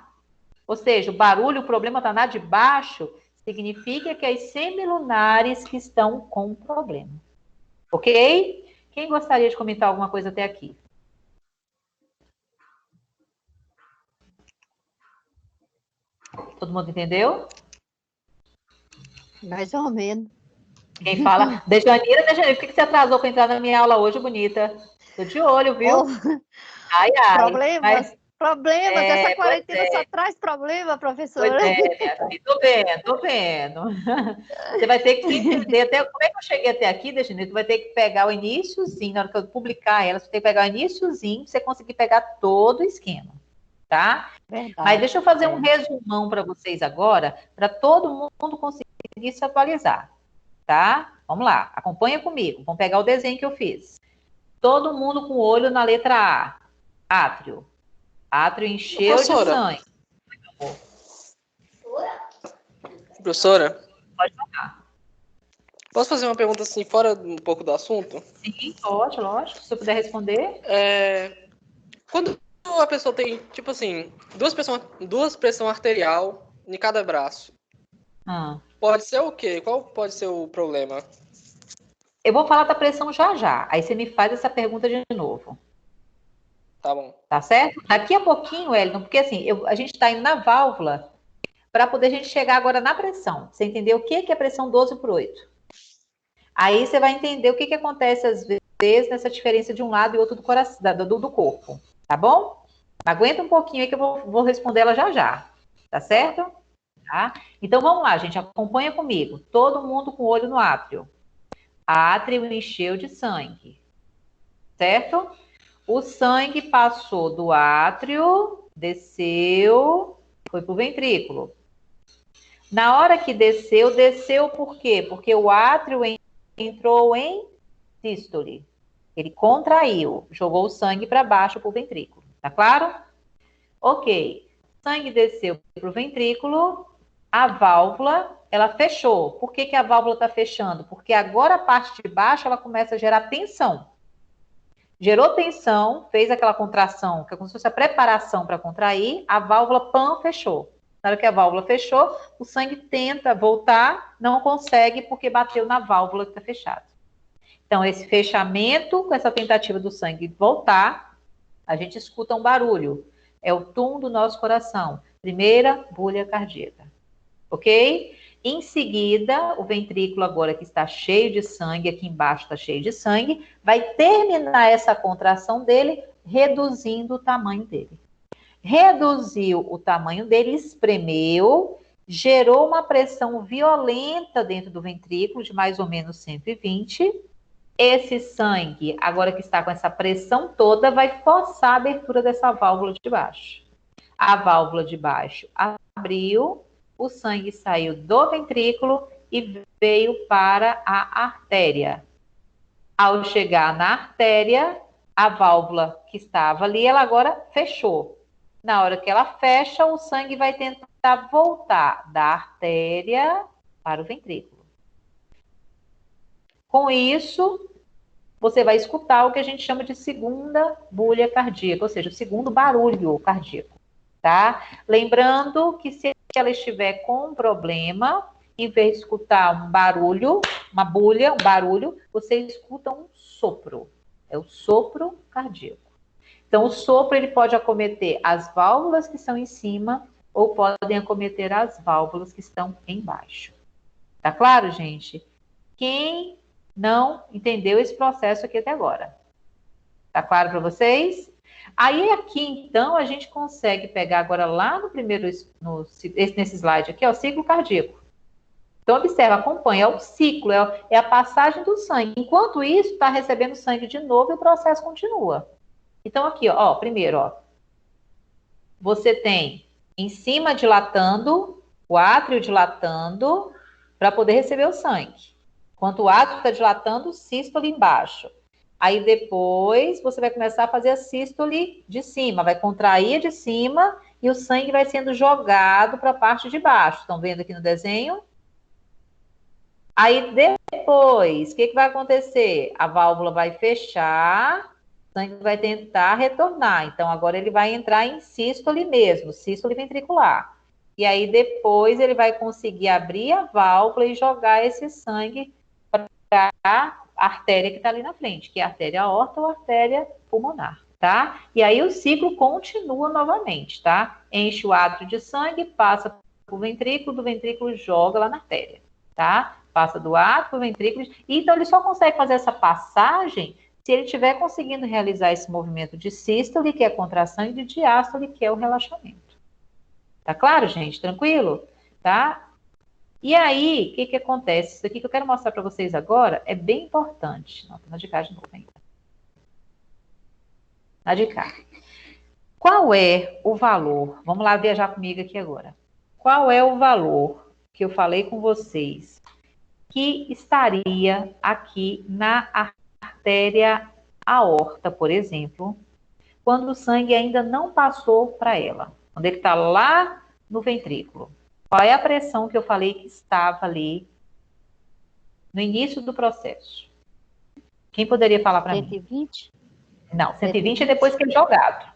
ou seja, o barulho, o problema está na de baixo, significa que as semilunares que estão com problema. Ok? Quem gostaria de comentar alguma coisa até aqui? Todo mundo entendeu? Mais ou menos. Quem fala? Dejanira, por que você atrasou para entrar na minha aula hoje, bonita? Tô de olho, viu? Oh, Ai, ai. problemas, problemas. Essa quarentena só traz problema, professora. Pois é, minha filha. Tô vendo. Você vai ter que entender até como é que eu cheguei até aqui, Dejanira. Tu vai ter que pegar o iniciozinho, na hora que eu publicar ela, você tem que pegar o iniciozinho para você conseguir pegar todo o esquema, tá? Verdade. Mas deixa eu fazer um resumão para vocês agora, para todo mundo conseguir se atualizar, tá? Vamos lá, acompanha comigo. Vamos pegar o desenho que eu fiz. Todo mundo com o olho na letra A. Átrio. Átrio encheu de sangue. Professora? Pode falar. Posso fazer uma pergunta assim, fora um pouco do assunto? Sim, pode, lógico. Se eu puder responder. Quando a pessoa tem, tipo assim, duas pressão arterial em cada braço, pode ser o quê? Qual pode ser o problema? Eu vou falar da pressão já. Aí você me faz essa pergunta de novo. Tá bom. Tá certo? Daqui a pouquinho, Wellington, porque assim, a gente está indo na válvula para poder a gente chegar agora na pressão. Você entendeu o que é pressão 12/8? Aí você vai entender o que acontece às vezes nessa diferença de um lado e outro do coração, do corpo. Tá bom? Aguenta um pouquinho aí que eu vou responder ela já. Tá certo? Tá? Então vamos lá, gente. Acompanha comigo. Todo mundo com o olho no átrio. Átrio encheu de sangue. Certo? O sangue passou do átrio, desceu, foi para o ventrículo. Na hora que desceu por quê? Porque o átrio entrou em sístole. Ele contraiu, jogou o sangue para baixo para o ventrículo. Tá claro? Ok. O sangue desceu para o ventrículo, a válvula, ela fechou. Por que a válvula está fechando? Porque agora a parte de baixo, ela começa a gerar tensão. Gerou tensão, fez aquela contração, que é como se fosse a preparação para contrair, a válvula fechou. Na hora que a válvula fechou, o sangue tenta voltar, não consegue porque bateu na válvula que está fechada. Então, esse fechamento, com essa tentativa do sangue voltar, a gente escuta um barulho. É o tum do nosso coração. Primeira bulha cardíaca. Ok? Em seguida, o ventrículo agora que está cheio de sangue, aqui embaixo está cheio de sangue, vai terminar essa contração dele, reduzindo o tamanho dele. Reduziu o tamanho dele, espremeu, gerou uma pressão violenta dentro do ventrículo, de mais ou menos 120. Esse sangue, agora que está com essa pressão toda, vai forçar a abertura dessa válvula de baixo. A válvula de baixo abriu, o sangue saiu do ventrículo e veio para a artéria. Ao chegar na artéria, a válvula que estava ali, ela agora fechou. Na hora que ela fecha, o sangue vai tentar voltar da artéria para o ventrículo. Com isso, você vai escutar o que a gente chama de segunda bulha cardíaca, ou seja, o segundo barulho cardíaco, tá? Lembrando que se ela estiver com um problema, em vez de escutar um barulho, uma bulha, um barulho, você escuta um sopro. É o sopro cardíaco. Então, o sopro, ele pode acometer as válvulas que estão em cima ou podem acometer as válvulas que estão embaixo. Tá claro, gente? Quem não entendeu esse processo aqui até agora? Tá claro para vocês? Aí aqui, então, a gente consegue pegar agora lá no primeiro, nesse slide aqui, ó, o ciclo cardíaco. Então, observa, acompanha, é o ciclo, é a passagem do sangue. Enquanto isso, está recebendo sangue de novo e o processo continua. Então, aqui, ó, primeiro, ó, você tem em cima dilatando, o átrio dilatando, para poder receber o sangue. Enquanto o átrio está dilatando, sístole embaixo. Aí depois você vai começar a fazer a sístole de cima, vai contrair de cima e o sangue vai sendo jogado para a parte de baixo. Estão vendo aqui no desenho? Aí depois, o que vai acontecer? A válvula vai fechar, o sangue vai tentar retornar. Então agora ele vai entrar em sístole mesmo, sístole ventricular. E aí depois ele vai conseguir abrir a válvula e jogar esse sangue para a artéria que está ali na frente, que é a artéria aorta ou artéria pulmonar, tá? E aí o ciclo continua novamente, tá? Enche o átrio de sangue, passa para o ventrículo, do ventrículo joga lá na artéria, tá? Passa do átrio para o ventrículo. Então, ele só consegue fazer essa passagem se ele estiver conseguindo realizar esse movimento de sístole, que é a contração, e de diástole, que é o relaxamento. Tá claro, gente? Tranquilo? Tá? E aí, o que acontece? Isso aqui que eu quero mostrar para vocês agora é bem importante. Não, tô na de cá de novo ainda. Na de cá. Qual é o valor? Vamos lá viajar comigo aqui agora. Qual é o valor que eu falei com vocês que estaria aqui na artéria aorta, por exemplo, quando o sangue ainda não passou para ela? Quando ele está lá no ventrículo. Qual é a pressão que eu falei que estava ali no início do processo? Quem poderia falar para mim? 120? Não, 120 é depois que ele é jogado.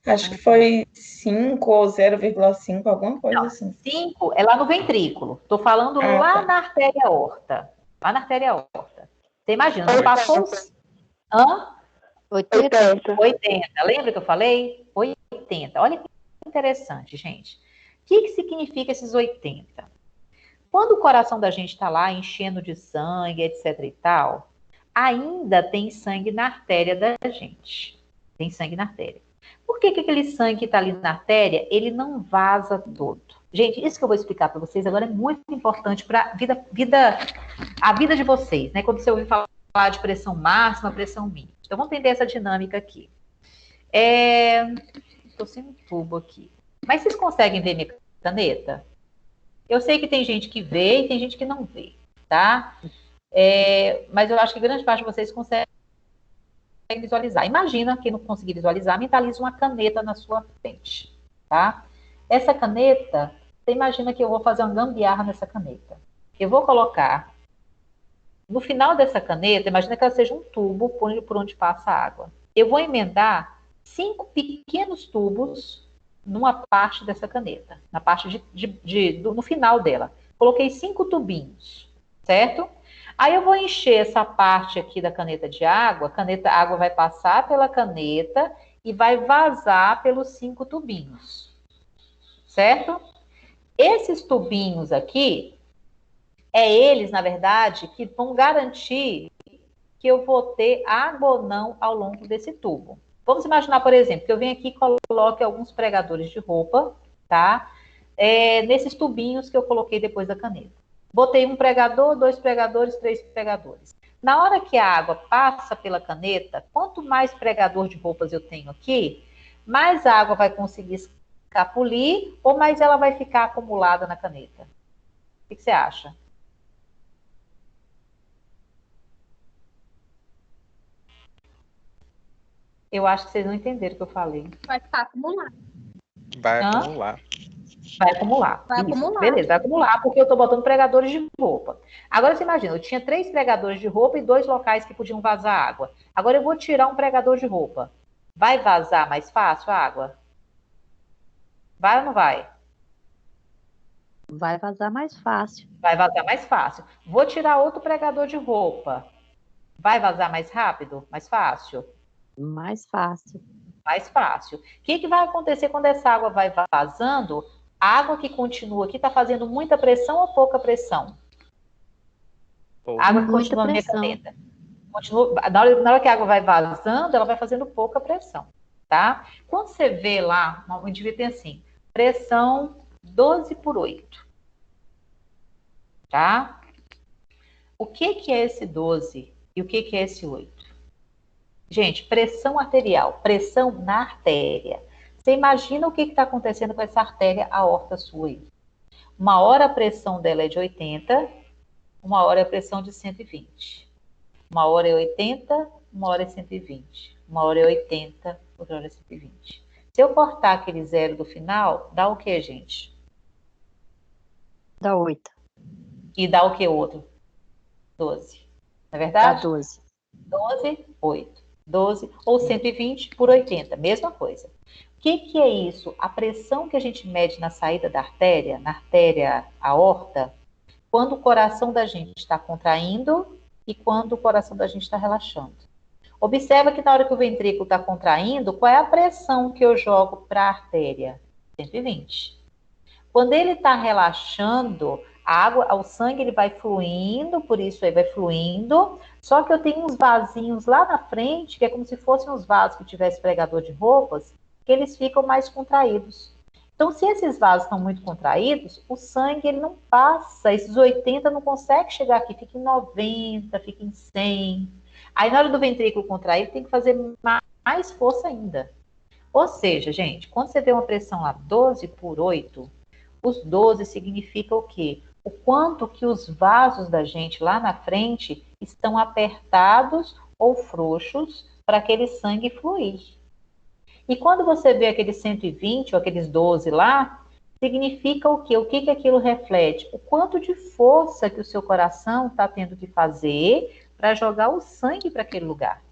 Acho que foi 5 ou 0,5, alguma coisa Não, assim. 5 é lá no ventrículo. Estou falando lá na artéria aorta. Lá na artéria aorta. Você imagina, não passou... Hã? 80. 80. Lembra que eu falei? 80. Olha que interessante, gente. O que significa esses 80? Quando o coração da gente está lá enchendo de sangue, etc e tal, ainda tem sangue na artéria da gente. Tem sangue na artéria. Por que aquele sangue que está ali na artéria, ele não vaza todo? Gente, isso que eu vou explicar para vocês agora é muito importante para a vida de vocês, né? Quando você ouvir falar de pressão máxima, pressão mínima. Então, vamos entender essa dinâmica aqui. Estou sem um tubo aqui. Mas vocês conseguem ver minha caneta? Eu sei que tem gente que vê e tem gente que não vê, tá? Mas eu acho que grande parte de vocês consegue visualizar. Imagina, quem não conseguir visualizar, mentaliza uma caneta na sua frente, tá? Essa caneta, você imagina que eu vou fazer uma gambiarra nessa caneta. Eu vou colocar, no final dessa caneta, imagina que ela seja um tubo por onde passa a água. Eu vou emendar 5 pequenos tubos numa parte dessa caneta, na parte no final dela. Coloquei 5 tubinhos, certo? Aí eu vou encher essa parte aqui da caneta de água, a água vai passar pela caneta e vai vazar pelos 5 tubinhos, certo? Esses tubinhos aqui, eles, na verdade, que vão garantir que eu vou ter água ou não ao longo desse tubo. Vamos imaginar, por exemplo, que eu venho aqui e coloque alguns pregadores de roupa, tá? Nesses tubinhos que eu coloquei depois da caneta. Botei um pregador, 2 pregadores, 3 pregadores. Na hora que a água passa pela caneta, quanto mais pregador de roupas eu tenho aqui, mais a água vai conseguir escapulir ou mais ela vai ficar acumulada na caneta? O que você acha? Eu acho que vocês não entenderam o que eu falei. Vai ficar acumulado. Vai acumular. Vai acumular. Vai Isso. acumular. Beleza, vai acumular, porque eu estou botando pregadores de roupa. Agora você imagina, eu tinha 3 pregadores de roupa e 2 locais que podiam vazar água. Agora eu vou tirar um pregador de roupa. Vai vazar mais fácil a água? Vai ou não vai? Vai vazar mais fácil. Vai vazar mais fácil. Vou tirar outro pregador de roupa. Vai vazar mais rápido? Mais fácil? Mais fácil. Mais fácil. O que vai acontecer quando essa água vai vazando? A água que continua aqui está fazendo muita pressão ou pouca pressão? A água que continua na minha caneta. Na hora que a água vai vazando, ela vai fazendo pouca pressão, tá? Quando você vê lá, o indivíduo tem assim, pressão 12 por 8, tá? O que é esse 12 e o que é esse 8? Gente, pressão arterial, pressão na artéria. Você imagina o que está acontecendo com essa artéria aorta sua aí? Uma hora a pressão dela é de 80, uma hora é a pressão de 120. Uma hora é 80, uma hora é 120. Uma hora é 80, outra hora é 120. Se eu cortar aquele zero do final, dá o que, gente? Dá 8. E dá o que outro? 12. Não é verdade? Dá 12. 12, 8. 12 ou 120 por 80, mesma coisa. O que é isso? A pressão que a gente mede na saída da artéria, na artéria aorta, quando o coração da gente está contraindo e quando o coração da gente está relaxando. Observa que na hora que o ventrículo está contraindo, qual é a pressão que eu jogo para a artéria? 120. Quando ele está relaxando, o sangue ele vai fluindo, por isso aí vai fluindo, só que eu tenho uns vasinhos lá na frente, que é como se fossem uns vasos que tivesse pregador de roupas, que eles ficam mais contraídos. Então, se esses vasos estão muito contraídos, o sangue ele não passa, esses 80 não consegue chegar aqui, fica em 90, fica em 100. Aí, na hora do ventrículo contrair, tem que fazer mais força ainda. Ou seja, gente, quando você vê uma pressão lá 12 por 8, os 12 significa o quê? O quanto que os vasos da gente lá na frente estão apertados ou frouxos para aquele sangue fluir. E quando você vê aqueles 120 ou aqueles 12 lá, significa o quê? O que aquilo reflete? O quanto de força que o seu coração está tendo que fazer para jogar o sangue para aquele lugar.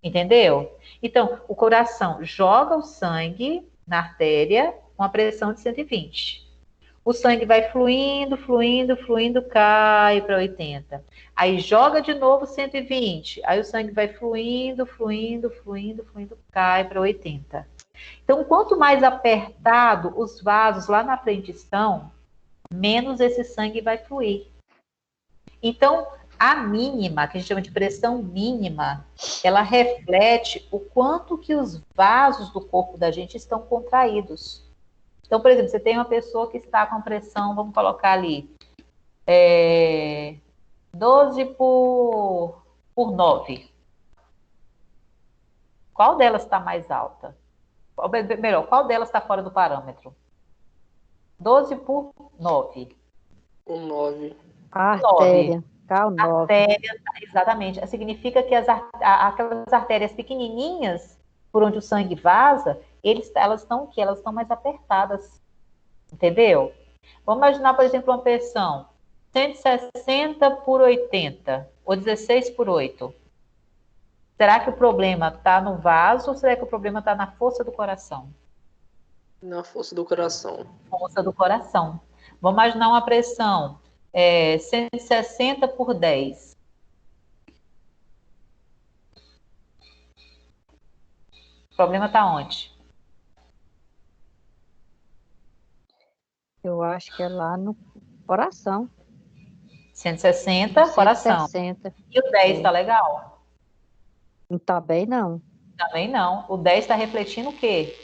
Entendeu? Então, o coração joga o sangue na artéria com a pressão de 120. O sangue vai fluindo, fluindo, fluindo, cai para 80. Aí joga de novo 120. Aí o sangue vai fluindo, fluindo, fluindo, fluindo, cai para 80. Então, quanto mais apertado os vasos lá na frente estão, menos esse sangue vai fluir. Então, a mínima, que a gente chama de pressão mínima, ela reflete o quanto que os vasos do corpo da gente estão contraídos. Então, por exemplo, você tem uma pessoa que está com pressão, vamos colocar ali, 12 por 9. Qual delas está mais alta? Melhor, qual delas está fora do parâmetro? 12 por 9. O 9. A artéria. Tá, o 9. Artéria, exatamente. Significa que aquelas artérias pequenininhas, por onde o sangue vaza, elas estão o quê? Elas estão mais apertadas. Entendeu? Vamos imaginar, por exemplo, uma pressão 160 por 80, ou 16 por 8. Será que o problema está no vaso ou será que o problema está na força do coração? Na força do coração. Força do coração. Vamos imaginar uma pressão 160 por 10. O problema está onde? Eu acho que é lá no coração. 160, coração. 160. E o 10 está legal? Não está bem, não. Também não. O 10 está refletindo o quê?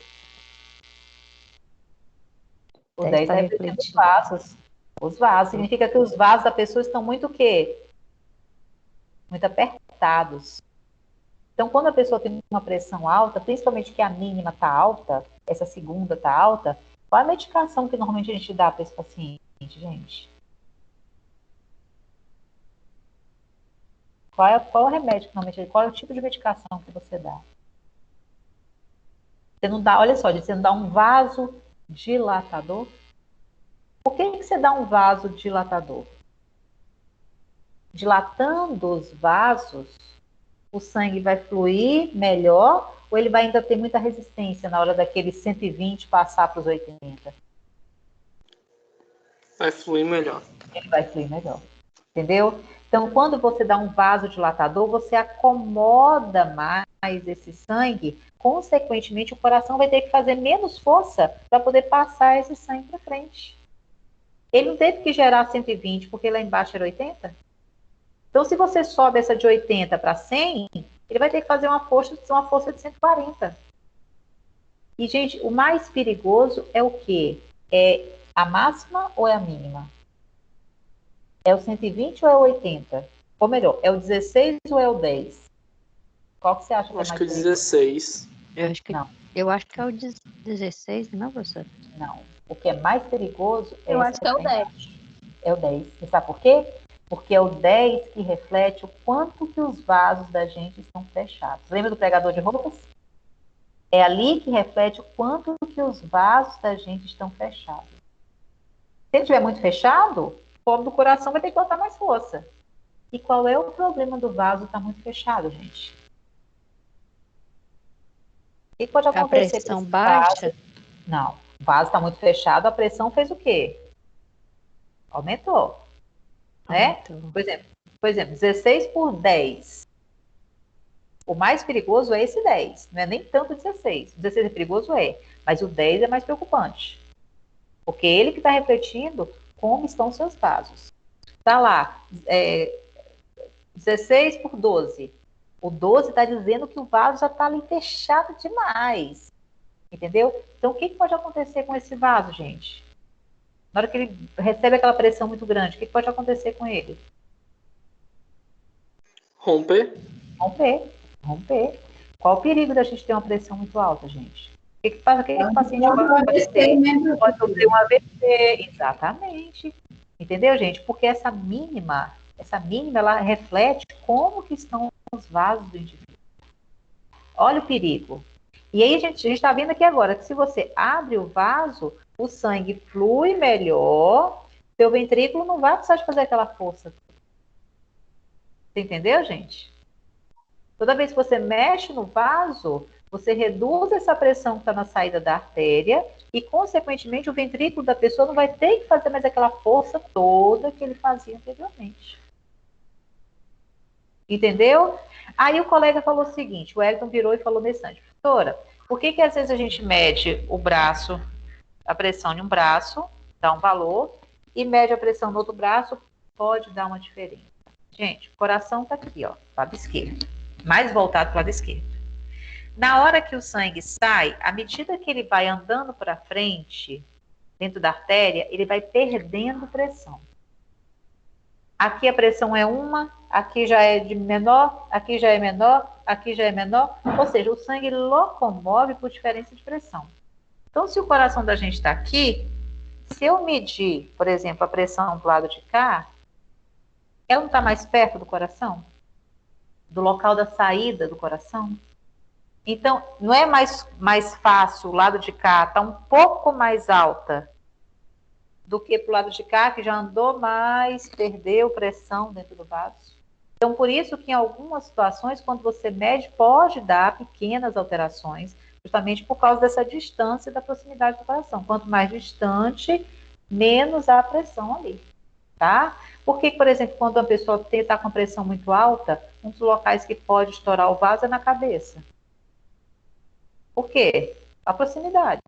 O 10 está refletindo os vasos. Os vasos. Significa que os vasos da pessoa estão muito o quê? Muito apertados. Então, quando a pessoa tem uma pressão alta, principalmente que a mínima está alta, essa segunda está alta, qual é a medicação que normalmente a gente dá para esse paciente, gente? Qual é o remédio que normalmente, qual é o tipo de medicação que você dá? Você não dá, olha só, você não dá um vasodilatador? Por que você dá um vasodilatador? Dilatando os vasos, o sangue vai fluir melhor ou ele vai ainda ter muita resistência na hora daqueles 120 passar para os 80? Vai fluir melhor. Ele vai fluir melhor. Entendeu? Então, quando você dá um vasodilatador, você acomoda mais esse sangue, consequentemente, o coração vai ter que fazer menos força para poder passar esse sangue para frente. Ele não teve que gerar 120, porque lá embaixo era 80. Então, se você sobe essa de 80 para 100, ele vai ter que fazer uma força de 140. E, gente, o mais perigoso é o quê? É a máxima ou é a mínima? É o 120 ou é o 80? Ou melhor, é o 16 ou é o 10? Qual que você acha que é mais perigoso? Acho que o 16. Eu acho que é o 16, não, professor? Não. O que é mais perigoso é... Eu acho que é o 10. É o 10. Você sabe por quê? Porque é o 10 que reflete o quanto que os vasos da gente estão fechados. Lembra do pregador de roupas? É ali que reflete o quanto que os vasos da gente estão fechados. Se ele estiver muito fechado, o povo do coração vai ter que botar mais força. E qual é o problema do vaso estar muito fechado, gente? O que pode acontecer? A pressão baixa? Vaso? Não. O vaso está muito fechado, a pressão fez o quê? Aumentou. Né? Por exemplo, 16 por 10. O mais perigoso é esse 10. Não é nem tanto 16. O 16 é perigoso, mas o 10 é mais preocupante. porque ele que está refletindo como estão os seus vasos. Está lá, 16 por 12. O 12 está dizendo que o vaso já está ali fechado demais. Entendeu? Então, o que pode acontecer com esse vaso, gente? Na hora que ele recebe aquela pressão muito grande, o que pode acontecer com ele? Romper. Qual o perigo da gente ter uma pressão muito alta, gente? O que faz? O que o paciente pode ter? Pode sofrer um AVC. Exatamente. Entendeu, gente? Porque essa mínima, ela reflete como que estão os vasos do indivíduo. Olha o perigo. E aí a gente está vendo aqui agora que se você abre o vaso, o sangue flui melhor, seu ventrículo não vai precisar de fazer aquela força. Você entendeu, gente? Toda vez que você mexe no vaso, você reduz essa pressão que está na saída da artéria e, consequentemente, o ventrículo da pessoa não vai ter que fazer mais aquela força toda que ele fazia anteriormente. Entendeu? Aí o colega falou o seguinte, o Elton virou e falou nesse instante, professora, por que às vezes a gente mede o braço, a pressão de um braço, dá um valor, e mede a pressão no outro braço, pode dar uma diferença. Gente, o coração está aqui, ó, lado esquerdo, mais voltado para o lado esquerdo. Na hora que o sangue sai, à medida que ele vai andando para frente, dentro da artéria, ele vai perdendo pressão. Aqui a pressão é uma, aqui já é de menor, aqui já é menor, aqui já é menor. Ou seja, o sangue locomove por diferença de pressão. Então, se o coração da gente está aqui, se eu medir, por exemplo, a pressão do lado de cá, ela não está mais perto do coração? Do local da saída do coração? Então, não é mais fácil o lado de cá está um pouco mais alta do que para o lado de cá, que já andou mais, perdeu pressão dentro do vaso. Então, por isso que em algumas situações, quando você mede, pode dar pequenas alterações, justamente por causa dessa distância da proximidade do coração. Quanto mais distante, menos a pressão ali, tá? Porque, por exemplo, quando uma pessoa está com pressão muito alta, um dos locais que pode estourar o vaso é na cabeça. Por quê? A proximidade.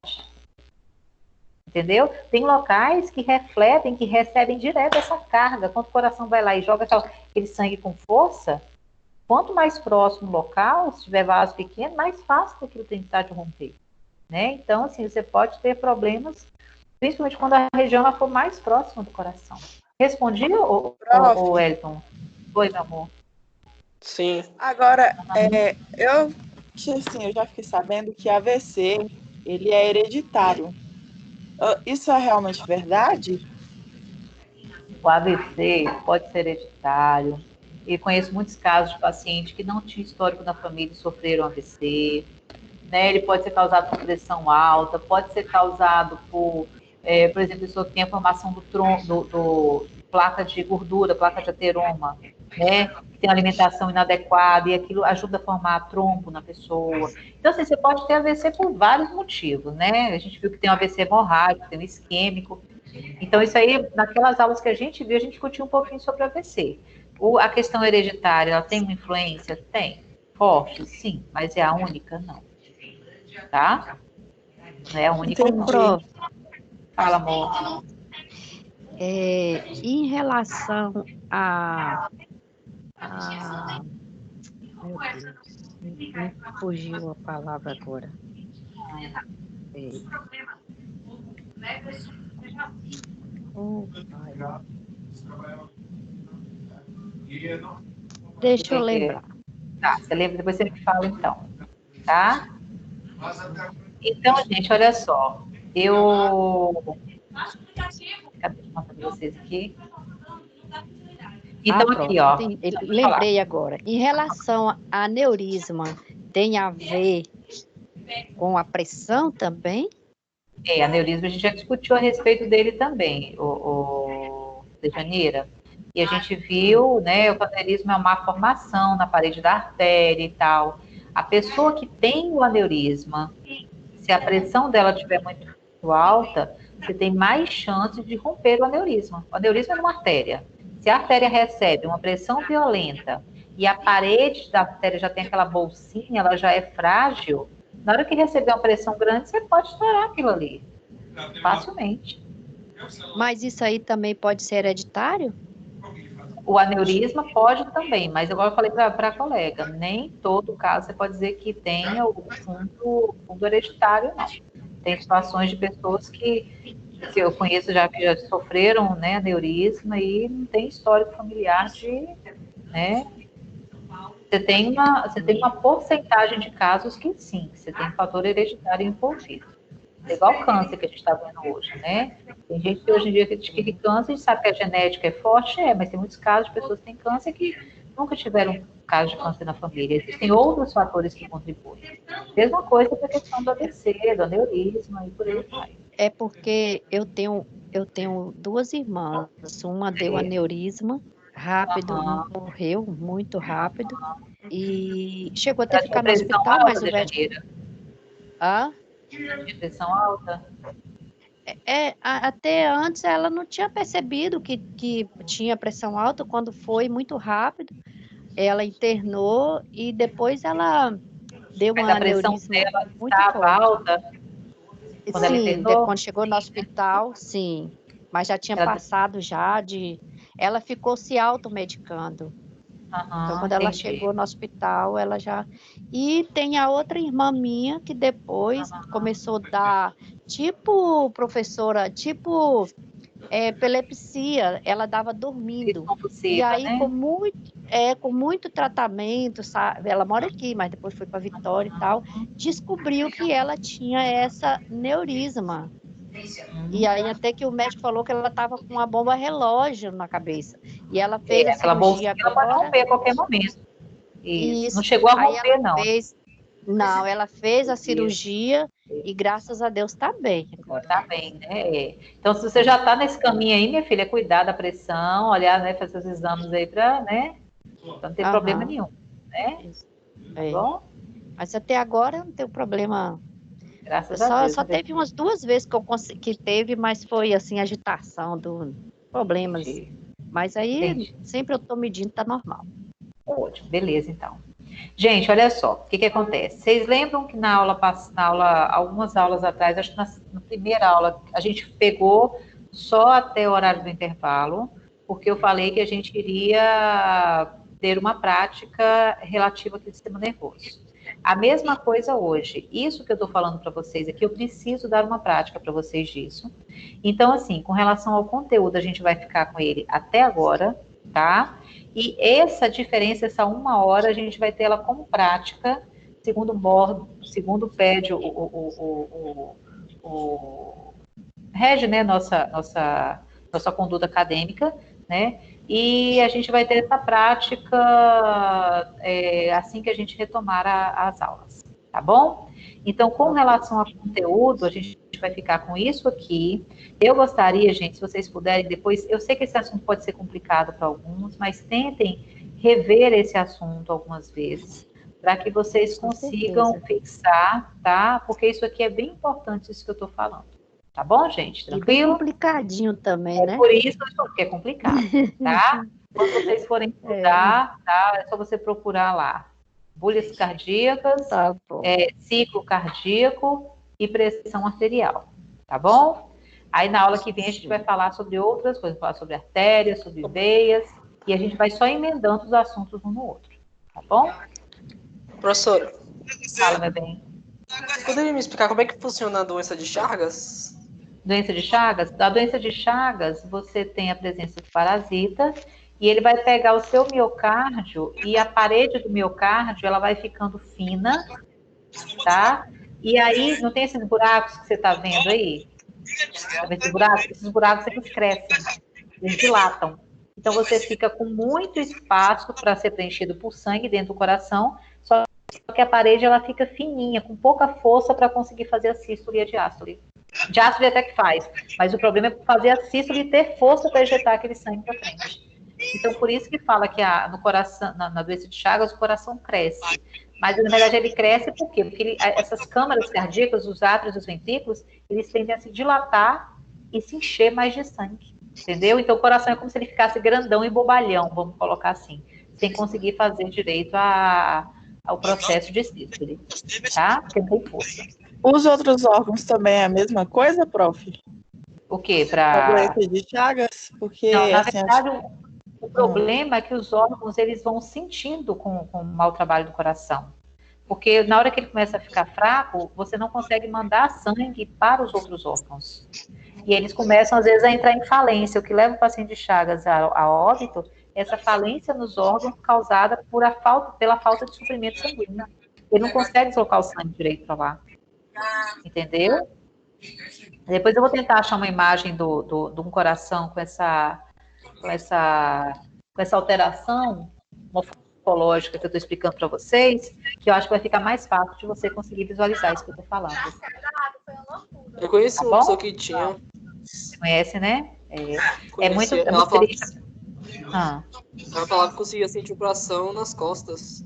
Entendeu? Tem locais que refletem, que recebem direto essa carga. Quando o coração vai lá e joga aquele sangue com força, quanto mais próximo o local, se tiver vaso pequeno, mais fácil aquilo tentar de romper. Né? Então, assim, você pode ter problemas, principalmente quando a região ela for mais próxima do coração. Respondi, o Elton? Oi, meu amor. Sim. Agora, eu já fiquei sabendo que AVC, ele é hereditário. Isso é realmente verdade? O AVC pode ser hereditário. Eu conheço muitos casos de pacientes que não tinham histórico na família e sofreram AVC. Né? Ele pode ser causado por pressão alta, pode ser causado por exemplo, a pessoa tem a formação do placa de gordura, placa de ateroma, né? Tem alimentação inadequada e aquilo ajuda a formar trombo na pessoa. Então, assim, você pode ter AVC por vários motivos, né? A gente viu que tem um AVC hemorrágico, tem um isquêmico. Então, isso aí, naquelas aulas que a gente viu, a gente discutiu um pouquinho sobre o AVC. A questão hereditária, ela tem uma influência? Tem. Forte, sim, mas é a única? Não. Tá? Não é a única. Entendi. Fala, amor. Em relação a meu Deus, me fugiu a palavra agora. Pai. Deixa eu lembrar. Tá, você lembra, depois você me fala então. Tá? Então, gente, olha só. Cadê vocês aqui? Então, aqui, ó. Lembrei agora. Em relação a aneurisma, tem a ver com a pressão também? Aneurisma a gente já discutiu a respeito dele também, o Dejaneira. E a gente viu, né, o aneurisma é uma formação na parede da artéria e tal. A pessoa que tem o aneurisma, se a pressão dela estiver muito alta, você tem mais chance de romper o aneurisma. O aneurisma é uma artéria. Se a artéria recebe uma pressão violenta e a parede da artéria já tem aquela bolsinha, ela já é frágil, na hora que receber uma pressão grande, você pode estourar aquilo ali. Facilmente. Mas isso aí também pode ser hereditário? O aneurisma pode também, mas igual eu falei para a colega, nem todo caso você pode dizer que tenha o fundo hereditário, não. Tem situações de pessoas que eu conheço que já sofreram, né, aneurisma e não tem histórico familiar de, né, você tem uma porcentagem de casos que sim, você tem fator hereditário envolvido. É igual o câncer que a gente está vendo hoje, né? Tem gente que hoje em dia que adquire câncer e sabe que a genética é forte, mas tem muitos casos de pessoas que têm câncer que nunca tiveram caso de câncer na família. Existem outros fatores que contribuem. Mesma coisa para a questão do AVC, do aneurisma e por aí vai. É porque eu tenho 2 irmãs, uma deu aneurisma rápido, morreu muito rápido, e chegou até a ficar no hospital, mas o médico... De pressão alta? Até antes ela não tinha percebido que tinha pressão alta. Quando foi muito rápido, ela internou e depois ela deu uma aneurisma muito forte. Alta? Sim, quando chegou no hospital, sim, mas já tinha passado já ela ficou se automedicando. Então, quando ela chegou no hospital, ela já... E tem a outra irmã minha que depois começou a dar, tipo, professora, tipo, epilepsia, ela dava dormindo. E aí, né? com muito tratamento, sabe? Ela mora aqui, mas depois foi para Vitória e tal, descobriu que ela tinha essa neurisma. E aí até que o médico falou que ela estava com uma bomba relógio na cabeça. E ela fez a cirurgia agora. Ela pode romper a qualquer momento. Isso. Não chegou a romper, não. Não, ela fez a cirurgia e graças a Deus está bem. Está bem, né? Então, se você já está nesse caminho aí, minha filha, cuidar da pressão, olhar, né, fazer os exames aí para, né? Pra não ter problema nenhum, né? Tá bom? Mas até agora não tem problema. Graças a Deus. Só teve umas 2 vezes que teve, mas foi assim, agitação, problemas. Mas aí, sempre eu estou medindo, tá normal. Ótimo, beleza, então. Gente, olha só, o que acontece? Vocês lembram que na aula, algumas aulas atrás, acho que na primeira aula, a gente pegou só até o horário do intervalo, porque eu falei que a gente iria ter uma prática relativa ao sistema nervoso. A mesma coisa hoje. Isso que eu estou falando para vocês aqui, eu preciso dar uma prática para vocês disso. Então, assim, com relação ao conteúdo, a gente vai ficar com ele até agora, tá? E essa diferença, essa 1 hora, a gente vai ter ela como prática, segundo pede rege, né, nossa conduta acadêmica, né? E a gente vai ter essa prática assim que a gente retomar as aulas, tá bom? Então, com relação ao conteúdo, a gente vai ficar com isso aqui. Eu gostaria, gente, se vocês puderem depois, eu sei que esse assunto pode ser complicado para alguns, mas tentem rever esse assunto algumas vezes, para que vocês consigam fixar, tá? Porque isso aqui é bem importante, isso que eu estou falando. Tá bom, gente? Tranquilo? E bem complicadinho também, né? Por isso que é complicado, tá? Quando vocês forem estudar, tá? É só você procurar lá. Bolhas cardíacas, ciclo cardíaco e pressão arterial, tá bom? Aí na aula que vem a gente vai falar sobre outras coisas, falar sobre artérias, sobre veias, e a gente vai só emendando os assuntos um no outro, tá bom? Professora. Fala, meu bem. Poderia me explicar como é que funciona a doença de Chagas? Doença de Chagas? Da doença de Chagas, você tem a presença do parasita e ele vai pegar o seu miocárdio e a parede do miocárdio, ela vai ficando fina, tá? E aí, não tem esses buracos que você tá vendo aí? Esses buracos eles crescem, eles dilatam. Então, você fica com muito espaço para ser preenchido por sangue dentro do coração, só que a parede, ela fica fininha, com pouca força para conseguir fazer a sístole e a diástole. Diástole até que faz, mas o problema é fazer a sístole e ter força para ejetar aquele sangue para frente. Então, por isso que fala que no coração, na doença de Chagas, o coração cresce. Mas, na verdade, ele cresce por quê? Porque essas câmaras cardíacas, os átrios e os ventrículos, eles tendem a se dilatar e se encher mais de sangue. Entendeu? Então, o coração é como se ele ficasse grandão e bobalhão, vamos colocar assim, sem conseguir fazer direito ao processo de sístole, tá? Porque não tem força. Os outros órgãos também é a mesma coisa, prof? O quê? A doença de Chagas? Porque, não, na assim, verdade, o problema é que os órgãos, eles vão sentindo com o mau trabalho do coração. Porque na hora que ele começa a ficar fraco, você não consegue mandar sangue para os outros órgãos. E eles começam, às vezes, a entrar em falência. O que leva o paciente de Chagas a óbito é essa falência nos órgãos causada pela falta de suprimento sanguíneo. Ele não consegue deslocar o sangue direito para lá. Entendeu? Depois eu vou tentar achar uma imagem de um coração com essa alteração morfológica que eu estou explicando para vocês, que eu acho que vai ficar mais fácil de você conseguir visualizar isso que eu estou falando. Eu conheci uma pessoa que tinha. Você conhece, né? É muito triste. Ela falava que conseguia sentir o coração nas costas.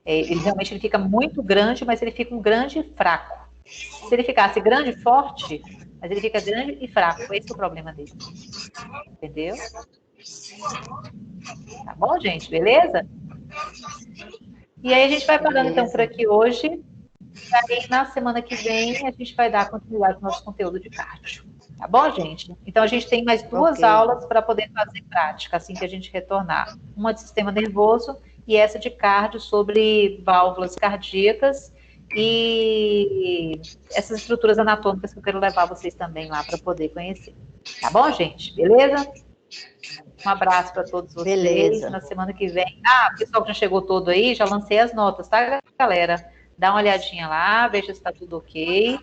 Ele realmente fica muito grande, mas ele fica um grande e fraco. Se ele ficasse grande e forte, mas ele fica grande e fraco. Esse é o problema dele. Entendeu? Tá bom, gente? Beleza? E aí a gente vai parando então por aqui hoje. E aí na semana que vem a gente vai dar continuidade ao nosso conteúdo de cardio. Tá bom, gente? Então a gente tem mais 2 aulas para poder fazer prática assim que a gente retornar. Uma de sistema nervoso e essa de cardio sobre válvulas cardíacas e essas estruturas anatômicas que eu quero levar vocês também lá para poder conhecer. Tá bom, gente? Beleza? Um abraço para todos vocês. Beleza. Na semana que vem. O pessoal que já chegou todo aí, já lancei as notas, tá, galera? Dá uma olhadinha lá, veja se está tudo ok.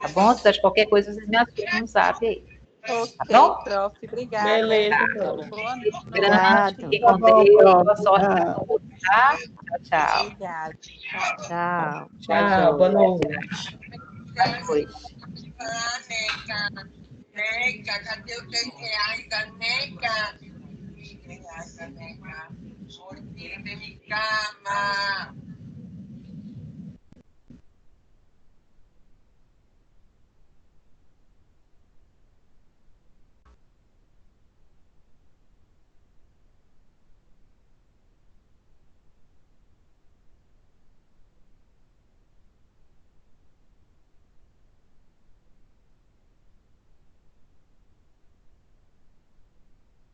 Tá bom? Se precisar de qualquer coisa, vocês me assumem no zap aí. Ok, tá bom? prof. Obrigada. Beleza. Grande, fiquem com Deus. Boa sorte para todos, tá? Tchau. Obrigada. Tchau. Tchau, boa noite. Boa noite. Neca, cadê o 10 reais da Neca? 10 reais da Neca. Por que de mi cama?